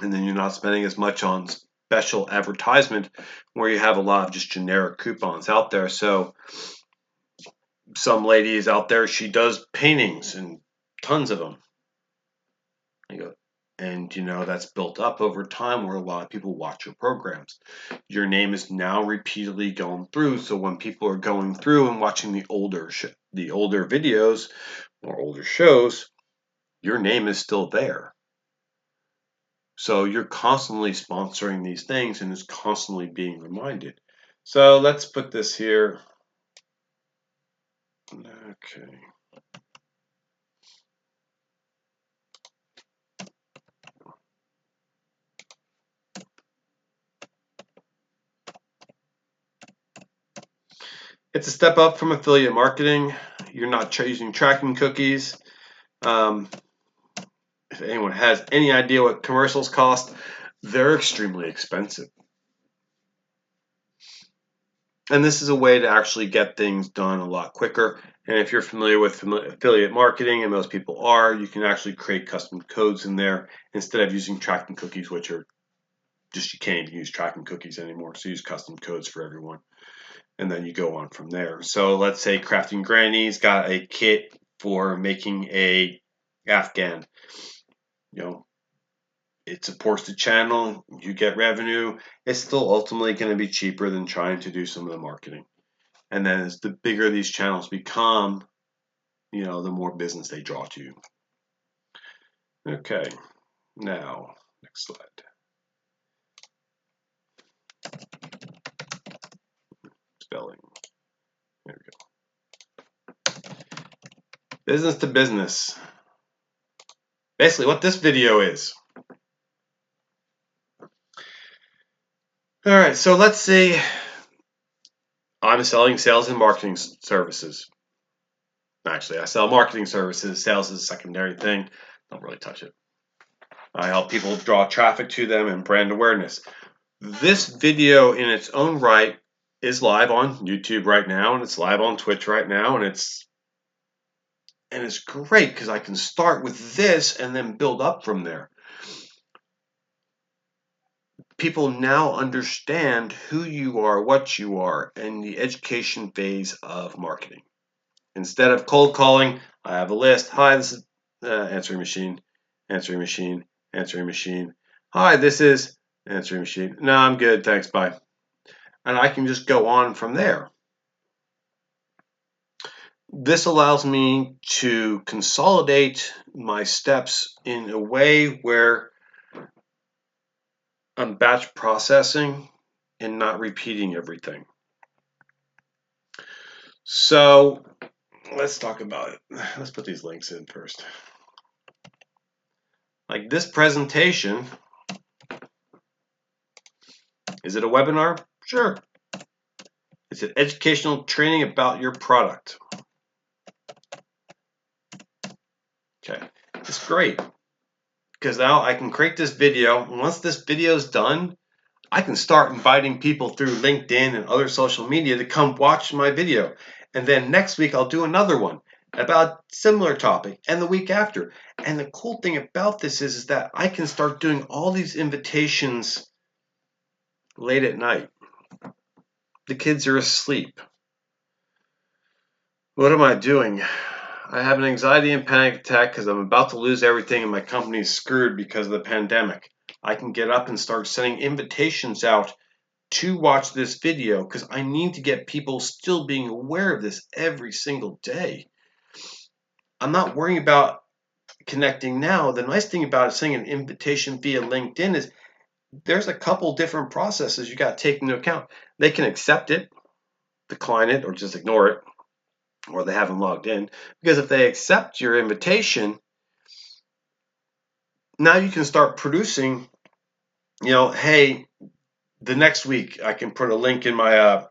And then you're not spending as much on special advertisement where you have a lot of just generic coupons out there. So some lady is out there, she does paintings and tons of them. And that's built up over time where a lot of people watch your programs. Your name is now repeatedly going through. So when people are going through and watching the older videos or older shows, your name is still there. So you're constantly sponsoring these things and it's constantly being reminded. So let's put this here. Okay. It's a step up from affiliate marketing. You're not using tracking cookies. If anyone has any idea what commercials cost, they're extremely expensive. And this is a way to actually get things done a lot quicker. And if you're familiar with affiliate marketing, and most people are, you can actually create custom codes in there instead of using tracking cookies, which are just, you can't even use tracking cookies anymore. So use custom codes for everyone. And then you go on from there. So let's say Crafting Granny's got a kit for making a Afghan. It supports the channel, you get revenue. It's still ultimately going to be cheaper than trying to do some of the marketing. And then as the bigger these channels become, the more business they draw to you. Okay, now, next slide. Spelling. There we go. Business to business. Basically what this video is. All right, so let's say I'm selling sales and marketing services. Actually, I sell marketing services. Sales is a secondary thing. Don't really touch it. I help people draw traffic to them and brand awareness. This video in its own right is live on YouTube right now, and it's live on Twitch right now, and it's great because I can start with this and then build up from there. People now understand who you are, what you are, and the education phase of marketing. Instead of cold calling, I have a list. Hi, this is answering machine, answering machine, answering machine. Hi, this is answering machine. No, I'm good, thanks, bye. And I can just go on from there. This allows me to consolidate my steps in a way where I'm batch processing and not repeating everything. So let's talk about it. Let's put these links in first. Like this presentation, is it a webinar? Sure. Is it educational training about your product? Okay, it's great because now I can create this video. And once this video is done, I can start inviting people through LinkedIn and other social media to come watch my video. And then next week, I'll do another one about a similar topic, and the week after. And the cool thing about this is that I can start doing all these invitations late at night. The kids are asleep. What am I doing? I have an anxiety and panic attack because I'm about to lose everything and my company's screwed because of the pandemic. I can get up and start sending invitations out to watch this video because I need to get people still being aware of this every single day. I'm not worrying about connecting now. The nice thing about sending an invitation via LinkedIn is there's a couple different processes you got to take into account. They can accept it, decline it, or just ignore it. or they haven't logged in. Because if they accept your invitation, now you can start producing, hey, the next week I can put a link in my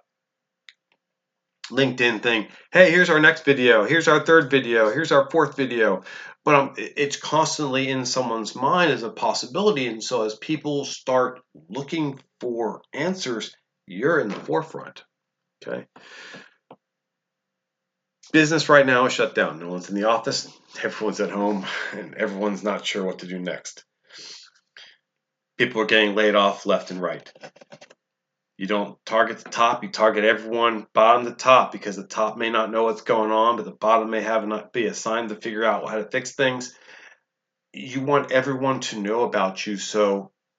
LinkedIn thing. Hey, here's our next video. Here's our third video. Here's our fourth video. But it's constantly in someone's mind as a possibility. And so as people start looking for answers, you're in the forefront. Okay. Business right now is shut down. No one's in the office. Everyone's at home, and everyone's not sure what to do next. People are getting laid off left and right. You don't target the top, you target everyone bottom to top, because the top may not know what's going on, but the bottom may not be assigned to figure out how to fix things. You want everyone to know about you.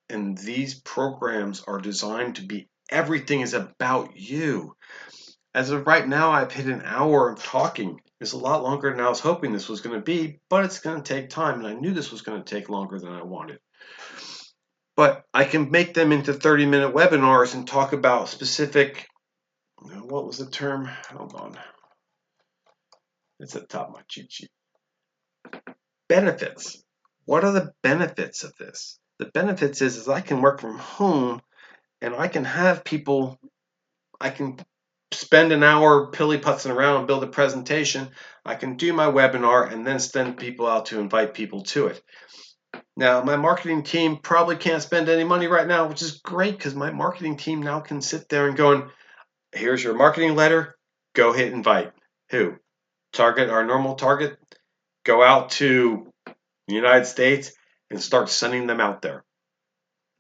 And these programs are designed to be, everything is about you. As of right now, I've hit an hour of talking. It's a lot longer than I was hoping this was going to be, but it's going to take time, and I knew this was going to take longer than I wanted. But I can make them into 30-minute webinars and talk about specific, what was the term? Hold on. It's at the top of my cheat sheet. Benefits. What are the benefits of this? The benefits is I can work from home, and I can have people, I can spend an hour pilly-putzing around and build a presentation. I can do my webinar and then send people out to invite people to it. Now, my marketing team probably can't spend any money right now, which is great, because my marketing team now can sit there and go, here's your marketing letter, go hit invite. Who? Target, our normal target, go out to the United States and start sending them out there.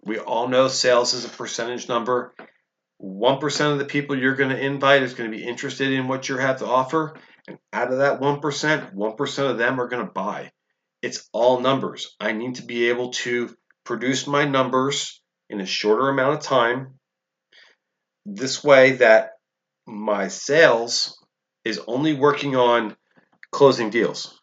We all know sales is a percentage number. 1% of the people you're going to invite is going to be interested in what you have to offer. And out of that 1% of them are going to buy. It's all numbers. I need to be able to produce my numbers in a shorter amount of time. This way that my sales is only working on closing deals.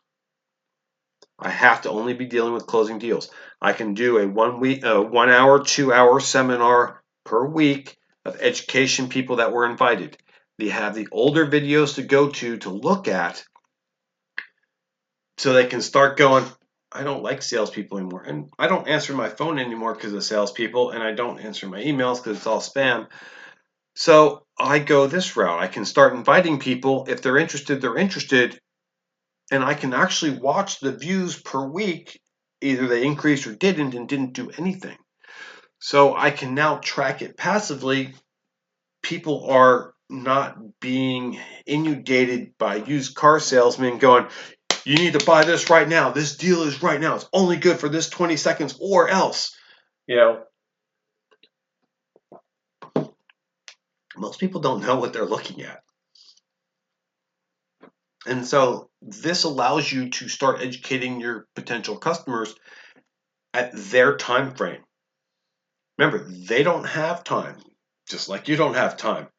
I have to only be dealing with closing deals. I can do a 1 hour, 2 hour seminar per week of education people that were invited. They have the older videos to go to look at, so they can start going, I don't like salespeople anymore. And I don't answer my phone anymore because of salespeople, and I don't answer my emails because it's all spam. So I go this route. I can start inviting people. If they're interested, they're interested. And I can actually watch the views per week. Either they increased or didn't, and didn't do anything. So I can now track it passively. People are not being inundated by used car salesmen going, you need to buy this right now. This deal is right now. It's only good for this 20 seconds or else. Most people don't know what they're looking at. And so this allows you to start educating your potential customers at their time frame. Remember, they don't have time, just like you don't have time.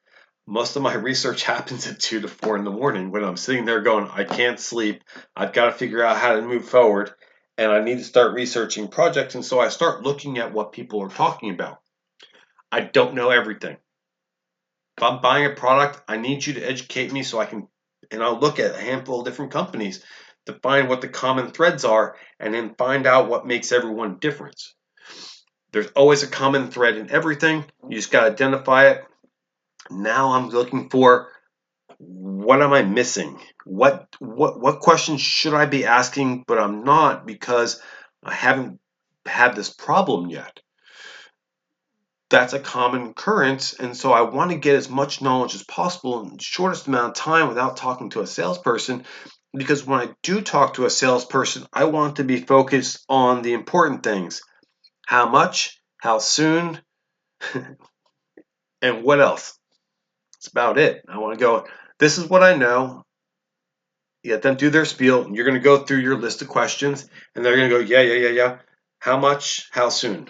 Most of my research happens at 2 to 4 in the morning when I'm sitting there going, I can't sleep. I've got to figure out how to move forward, and I need to start researching projects. And so I start looking at what people are talking about. I don't know everything. If I'm buying a product, I need you to educate me so I can, and I'll look at a handful of different companies to find what the common threads are, and then find out what makes everyone different. There's always a common thread in everything. You just got to identify it. Now I'm looking for, what am I missing? What questions should I be asking, but I'm not, because I haven't had this problem yet. That's a common occurrence, and so I want to get as much knowledge as possible in the shortest amount of time without talking to a salesperson, because when I do talk to a salesperson, I want to be focused on the important things. How much, how soon, and what else? That's about it. I want to go, this is what I know. You let them do their spiel, and you're going to go through your list of questions, and they're going to go, yeah. How much, how soon?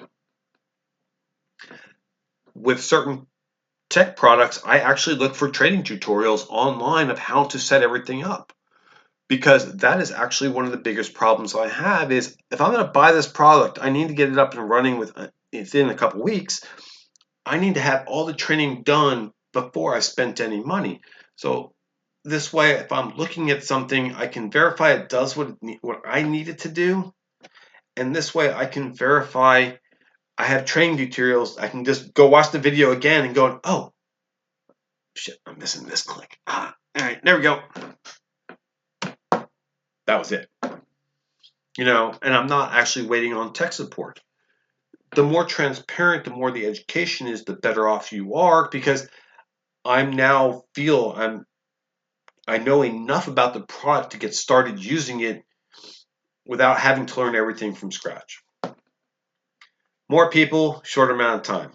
With certain tech products, I actually look for training tutorials online of how to set everything up, because that is actually one of the biggest problems I have. Is if I'm going to buy this product, I need to get it up and running within a couple weeks. I need to have all the training done before I spent any money. So this way, if I'm looking at something, I can verify it does what I need it to do. And this way I can verify I have training materials. I can just go watch the video again and go, oh, shit, I'm missing this click. All right, there we go. That was it. And I'm not actually waiting on tech support. The more transparent, the more the education is, the better off you are, because I know enough about the product to get started using it without having to learn everything from scratch. More people, shorter amount of time.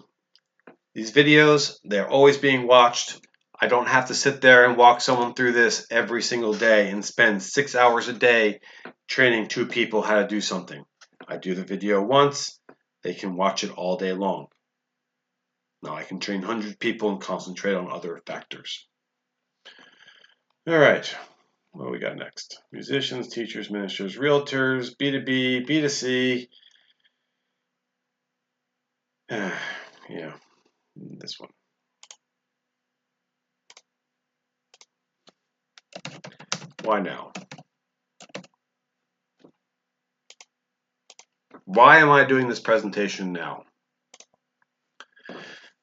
These videos, they're always being watched. I don't have to sit there and walk someone through this every single day and spend 6 hours a day training 2 people how to do something. I do the video once, they can watch it all day long. Now I can train 100 people and concentrate on other factors. All right, what do we got next? Musicians, teachers, ministers, realtors, B2B, B2C. Yeah, this one. Why now? Why am I doing this presentation now?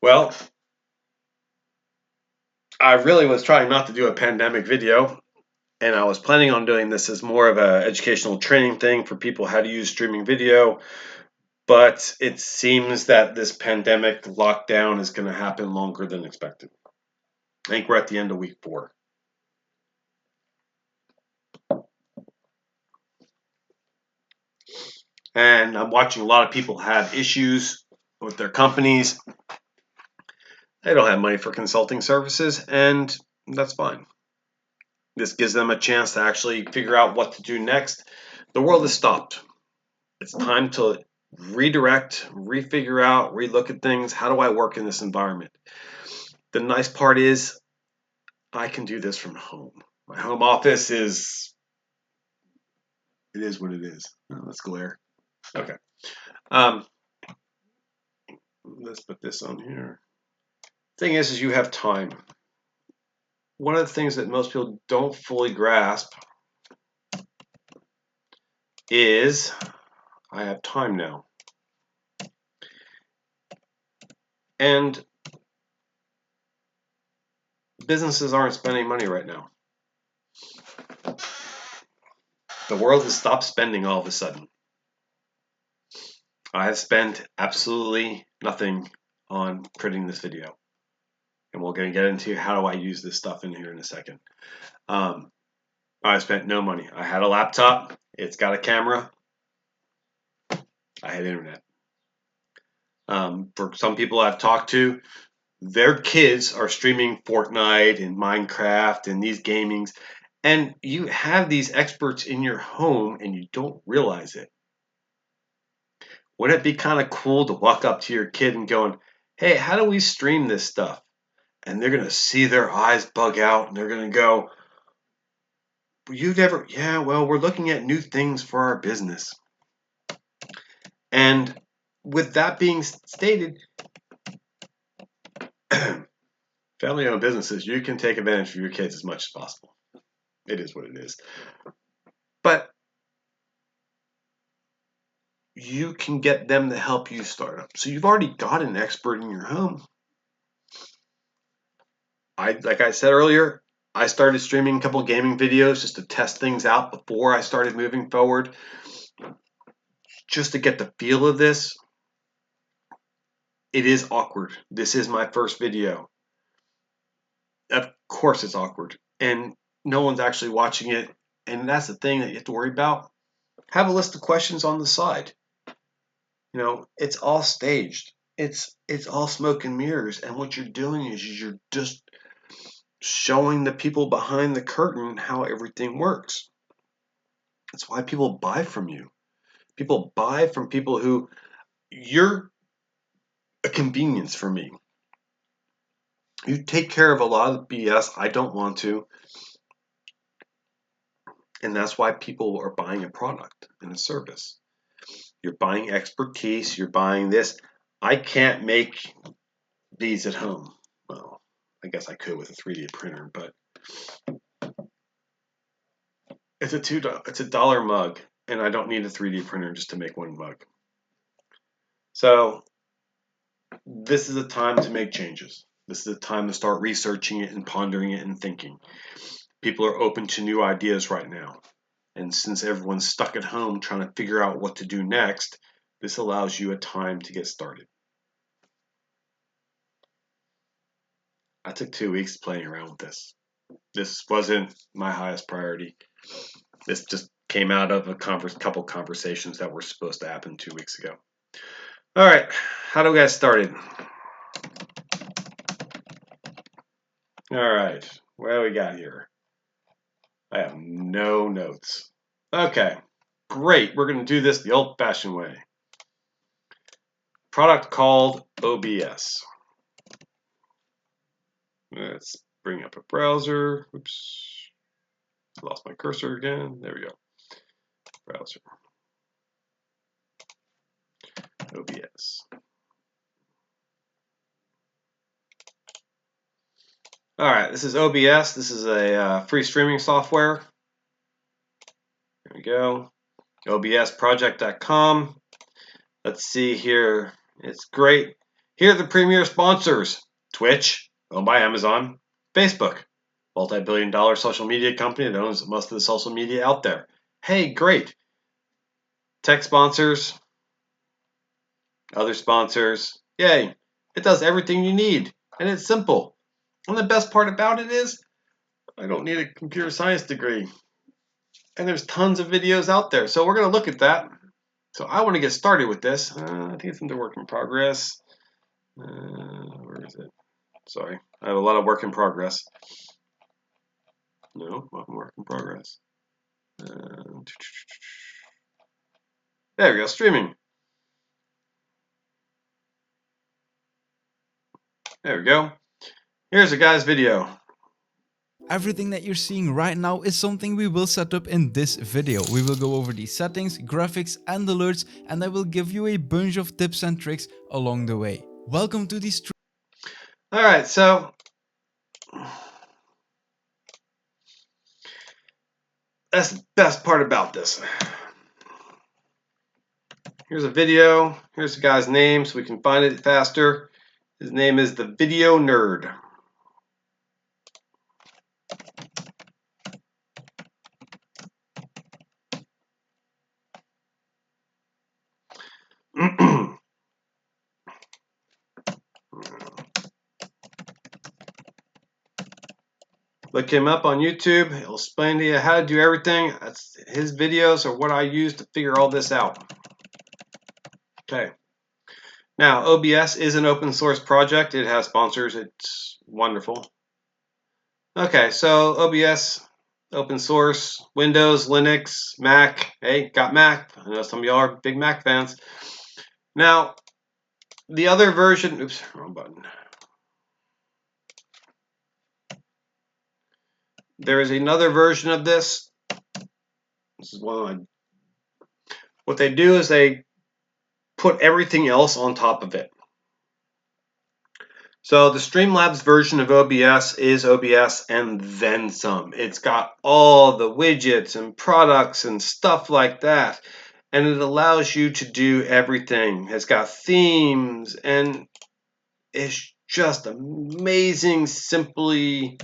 Well, I really was trying not to do a pandemic video, and I was planning on doing this as more of an educational training thing for people how to use streaming video, but it seems that this pandemic lockdown is going to happen longer than expected. I think we're at the end of week 4. And I'm watching a lot of people have issues with their companies. They don't have money for consulting services, and that's fine. This gives them a chance to actually figure out what to do next. The world has stopped. It's time to redirect, refigure out, relook at things. How do I work in this environment? The nice part is I can do this from home. My home office is what it is. Oh, let's glare. Okay. Let's put this on here. Thing is you have time. One of the things that most people don't fully grasp is I have time now. And businesses aren't spending money right now. The world has stopped spending all of a sudden. I have spent absolutely nothing on creating this video. And we're going to get into how do I use this stuff in here in a second. I spent no money. I had a laptop. It's got a camera. I had internet. For some people I've talked to, their kids are streaming Fortnite and Minecraft and these gamings. And you have these experts in your home and you don't realize it. Wouldn't it be kind of cool to walk up to your kid and going, hey, how do we stream this stuff? And they're going to see their eyes bug out and they're going to go, we're looking at new things for our business. And with that being stated, family-owned businesses, you can take advantage of your kids as much as possible. It is what it is. But you can get them to help you start up. So you've already got an expert in your home. Like I said earlier, I started streaming a couple gaming videos just to test things out before I started moving forward, just to get the feel of this. It is awkward. This is my first video. Of course it's awkward. And no one's actually watching it. And that's the thing that you have to worry about. Have a list of questions on the side. It's all staged. It's all smoke and mirrors. And what you're doing is you're just showing the people behind the curtain how everything works. That's why people buy from you. People buy from people who you're a convenience for me. You take care of a lot of the BS I don't want to. And that's why people are buying a product and a service. You're buying expertise. You're buying this. I can't make these at home. Well, I guess I could with a 3D printer, but It's a dollar mug, and I don't need a 3D printer just to make one mug. So this is a time to make changes. This is a time to start researching it and pondering it and thinking. People are open to new ideas right now. And since everyone's stuck at home trying to figure out what to do next, this allows you a time to get started. I took 2 weeks playing around with this. This wasn't my highest priority. This just came out of a couple conversations that were supposed to happen 2 weeks ago. All right, how do we get started? All right, what do we got here? I have no notes. Okay, great. We're going to do this the old-fashioned way. Product called OBS. Let's bring up a browser. Oops, lost my cursor again. There we go. Browser. OBS. All right, this is OBS. This is a free streaming software. There we go. OBSproject.com. Let's see here. It's great. Here are the premier sponsors. Twitch, owned by Amazon. Facebook, multi-billion-dollar social media company that owns most of the social media out there. Hey, great. Tech sponsors, other sponsors. Yay. It does everything you need, and it's simple. And the best part about it is I don't need a computer science degree. And there's tons of videos out there. So we're going to look at that. So I want to get started with this. I think it's in the work in progress. Where is it? Sorry. I have a lot of work in progress. No, not work in progress. There we go, streaming. There we go. Here's a guy's video. Everything that you're seeing right now is something we will set up in this video. We will go over the settings, graphics and alerts, and I will give you a bunch of tips and tricks along the way. Welcome to the stream. All right, so that's the best part about this. Here's a video. Here's the guy's name so we can find it faster. His name is the Video Nerd. Look him up on YouTube. He'll explain to you how to do everything. His videos are what I use to figure all this out. Okay. Now, OBS is an open source project. It has sponsors. It's wonderful. Okay, so OBS, open source, Windows, Linux, Mac. Hey, got Mac. I know some of y'all are big Mac fans. Now, the other version, oops, wrong button. There is another version of this. This is one. What they do is they put everything else on top of it. So the Streamlabs version of OBS is OBS and then some. It's got all the widgets and products and stuff like that. And it allows you to do everything. It's got themes and it's just amazing, simply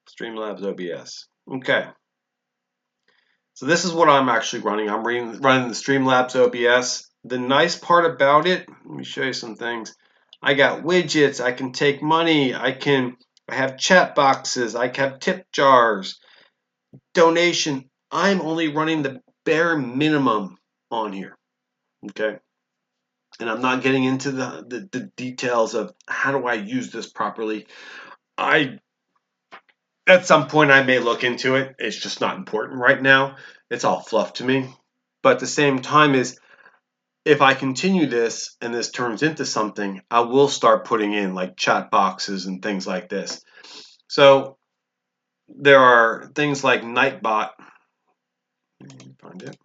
Streamlabs OBS. Okay. So this is what I'm actually running. I'm running the Streamlabs OBS. The nice part about it, let me show you some things. I got widgets, I can take money, I have chat boxes, I have tip jars, donation. I'm only running the bare minimum on here. Okay. And I'm not getting into the details of how do I use this properly. At some point I may look into it. It's just not important right now. It's all fluff to me. But at the same time is if I continue this and this turns into something, I will start putting in like chat boxes and things like this. So there are things like Nightbot. Find it.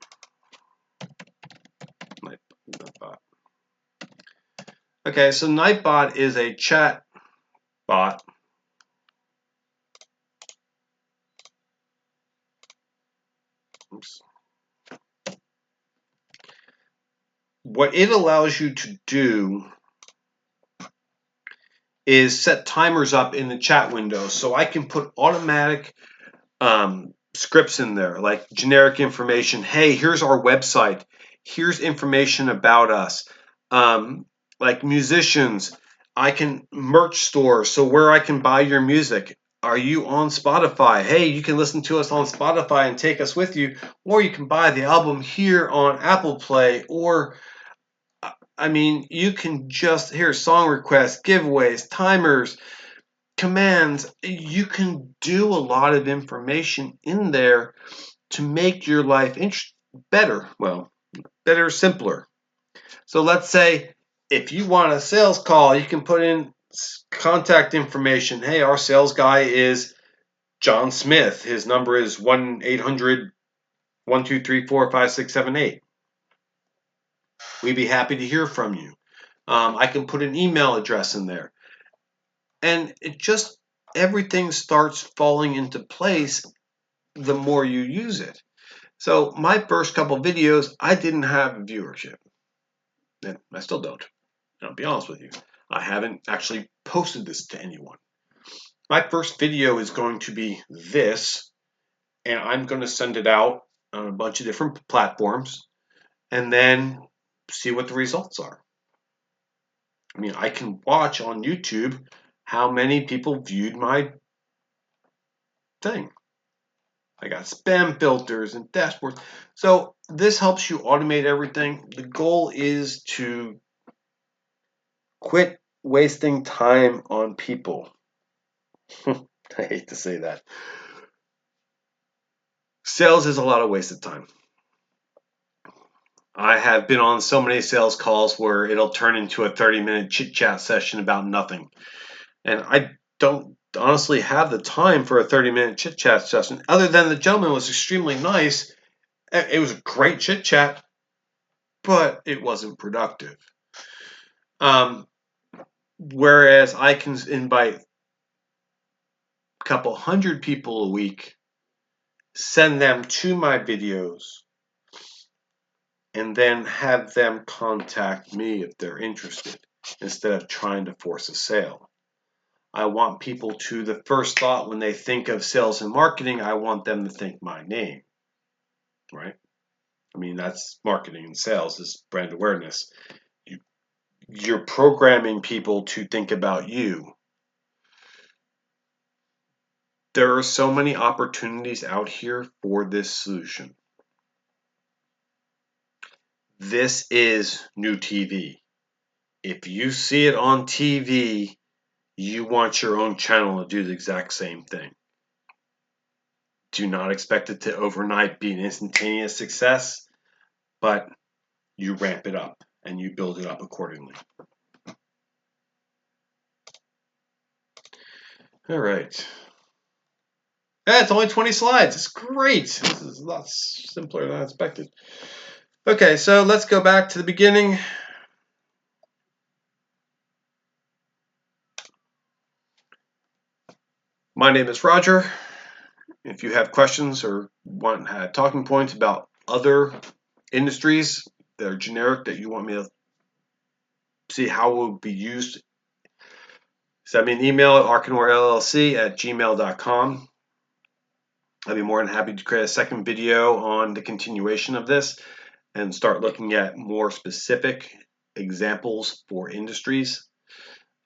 Nightbot. Okay, so Nightbot is a chat bot. Oops. What it allows you to do is set timers up in the chat window. So I can put automatic scripts in there, like generic information. Hey, here's our website. Here's information about us. Like musicians, I can merch store, so where I can buy your music. Are you on Spotify? Hey, you can listen to us on Spotify and take us with you, or you can buy the album here on Apple Play, or I mean, you can just hear song requests, giveaways, timers, commands. You can do a lot of information in there to make your life better. Well, better, simpler. So let's say if you want a sales call, you can put in contact information. Hey, our sales guy is John Smith. His number is 1-800-123-4567-8. We'd be happy to hear from you. I can put an email address in there. And it just, everything starts falling into place the more you use it. So my first couple videos, I didn't have viewership. And I still don't. I'll be honest with you. I haven't actually posted this to anyone. My first video is going to be this, and I'm going to send it out on a bunch of different platforms and then see what the results are. I mean, I can watch on YouTube how many people viewed my thing. I got spam filters and dashboards. So this helps you automate everything. The goal is to quit wasting time on people. I hate to say that. Sales is a lot of wasted time. I have been on so many sales calls where it'll turn into a 30-minute chit-chat session about nothing. And I don't honestly have the time for a 30-minute chit-chat session, other than the gentleman was extremely nice. It was a great chit-chat, but it wasn't productive. Whereas I can invite a couple hundred people a week, send them to my videos, and then have them contact me if they're interested, instead of trying to force a sale. I want people to, the first thought when they think of sales and marketing, I want them to think my name, right? I mean, that's marketing and sales is brand awareness. You're programming people to think about you. There are so many opportunities out here for this solution. This is new TV. If you see it on TV, you want your own channel to do the exact same thing. Do not expect it to overnight be an instantaneous success, but you ramp it up and you build it up accordingly. All right. It's only 20 slides. It's great. This is a lot simpler than I expected. Okay, so let's go back to the beginning. My name is Roger. If you have questions or want talking points about other industries that are generic that you want me to see how it will be used, send me an email at arkanorllc@gmail.com. I'd be more than happy to create a second video on the continuation of this and start looking at more specific examples for industries.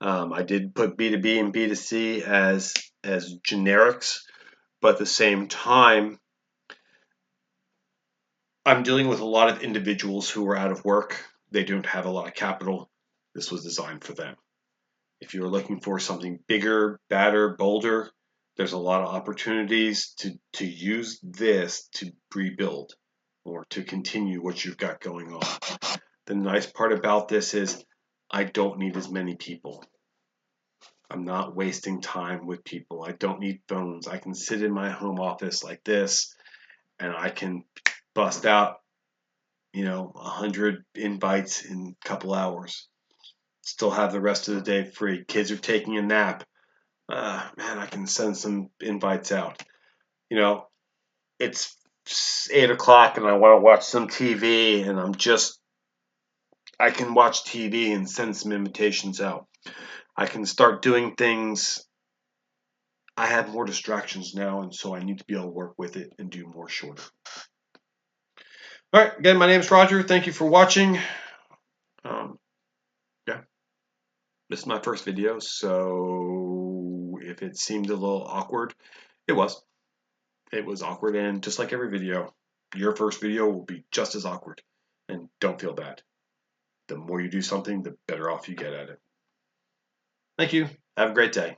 I did put B2B and B2C as generics, but at the same time, I'm dealing with a lot of individuals who are out of work. They don't have a lot of capital. This was designed for them. If you're looking for something bigger, badder, bolder, there's a lot of opportunities to use this to rebuild or to continue what you've got going on. The nice part about this is I don't need as many people. I'm not wasting time with people. I don't need phones. I can sit in my home office like this and I can bust out 100 invites in a couple hours. Still have the rest of the day free. Kids are taking a nap. Man, I can send some invites out. It's 8 o'clock and I want to watch some TV and I can watch TV and send some invitations out. I can start doing things. I have more distractions now, and so I need to be able to work with it and do more shorter. All right, again, my name is Roger. Thank you for watching. Yeah, this is my first video, so if it seemed a little awkward, it was. It was awkward, and just like every video, your first video will be just as awkward. And don't feel bad. The more you do something, the better off you get at it. Thank you. Have a great day.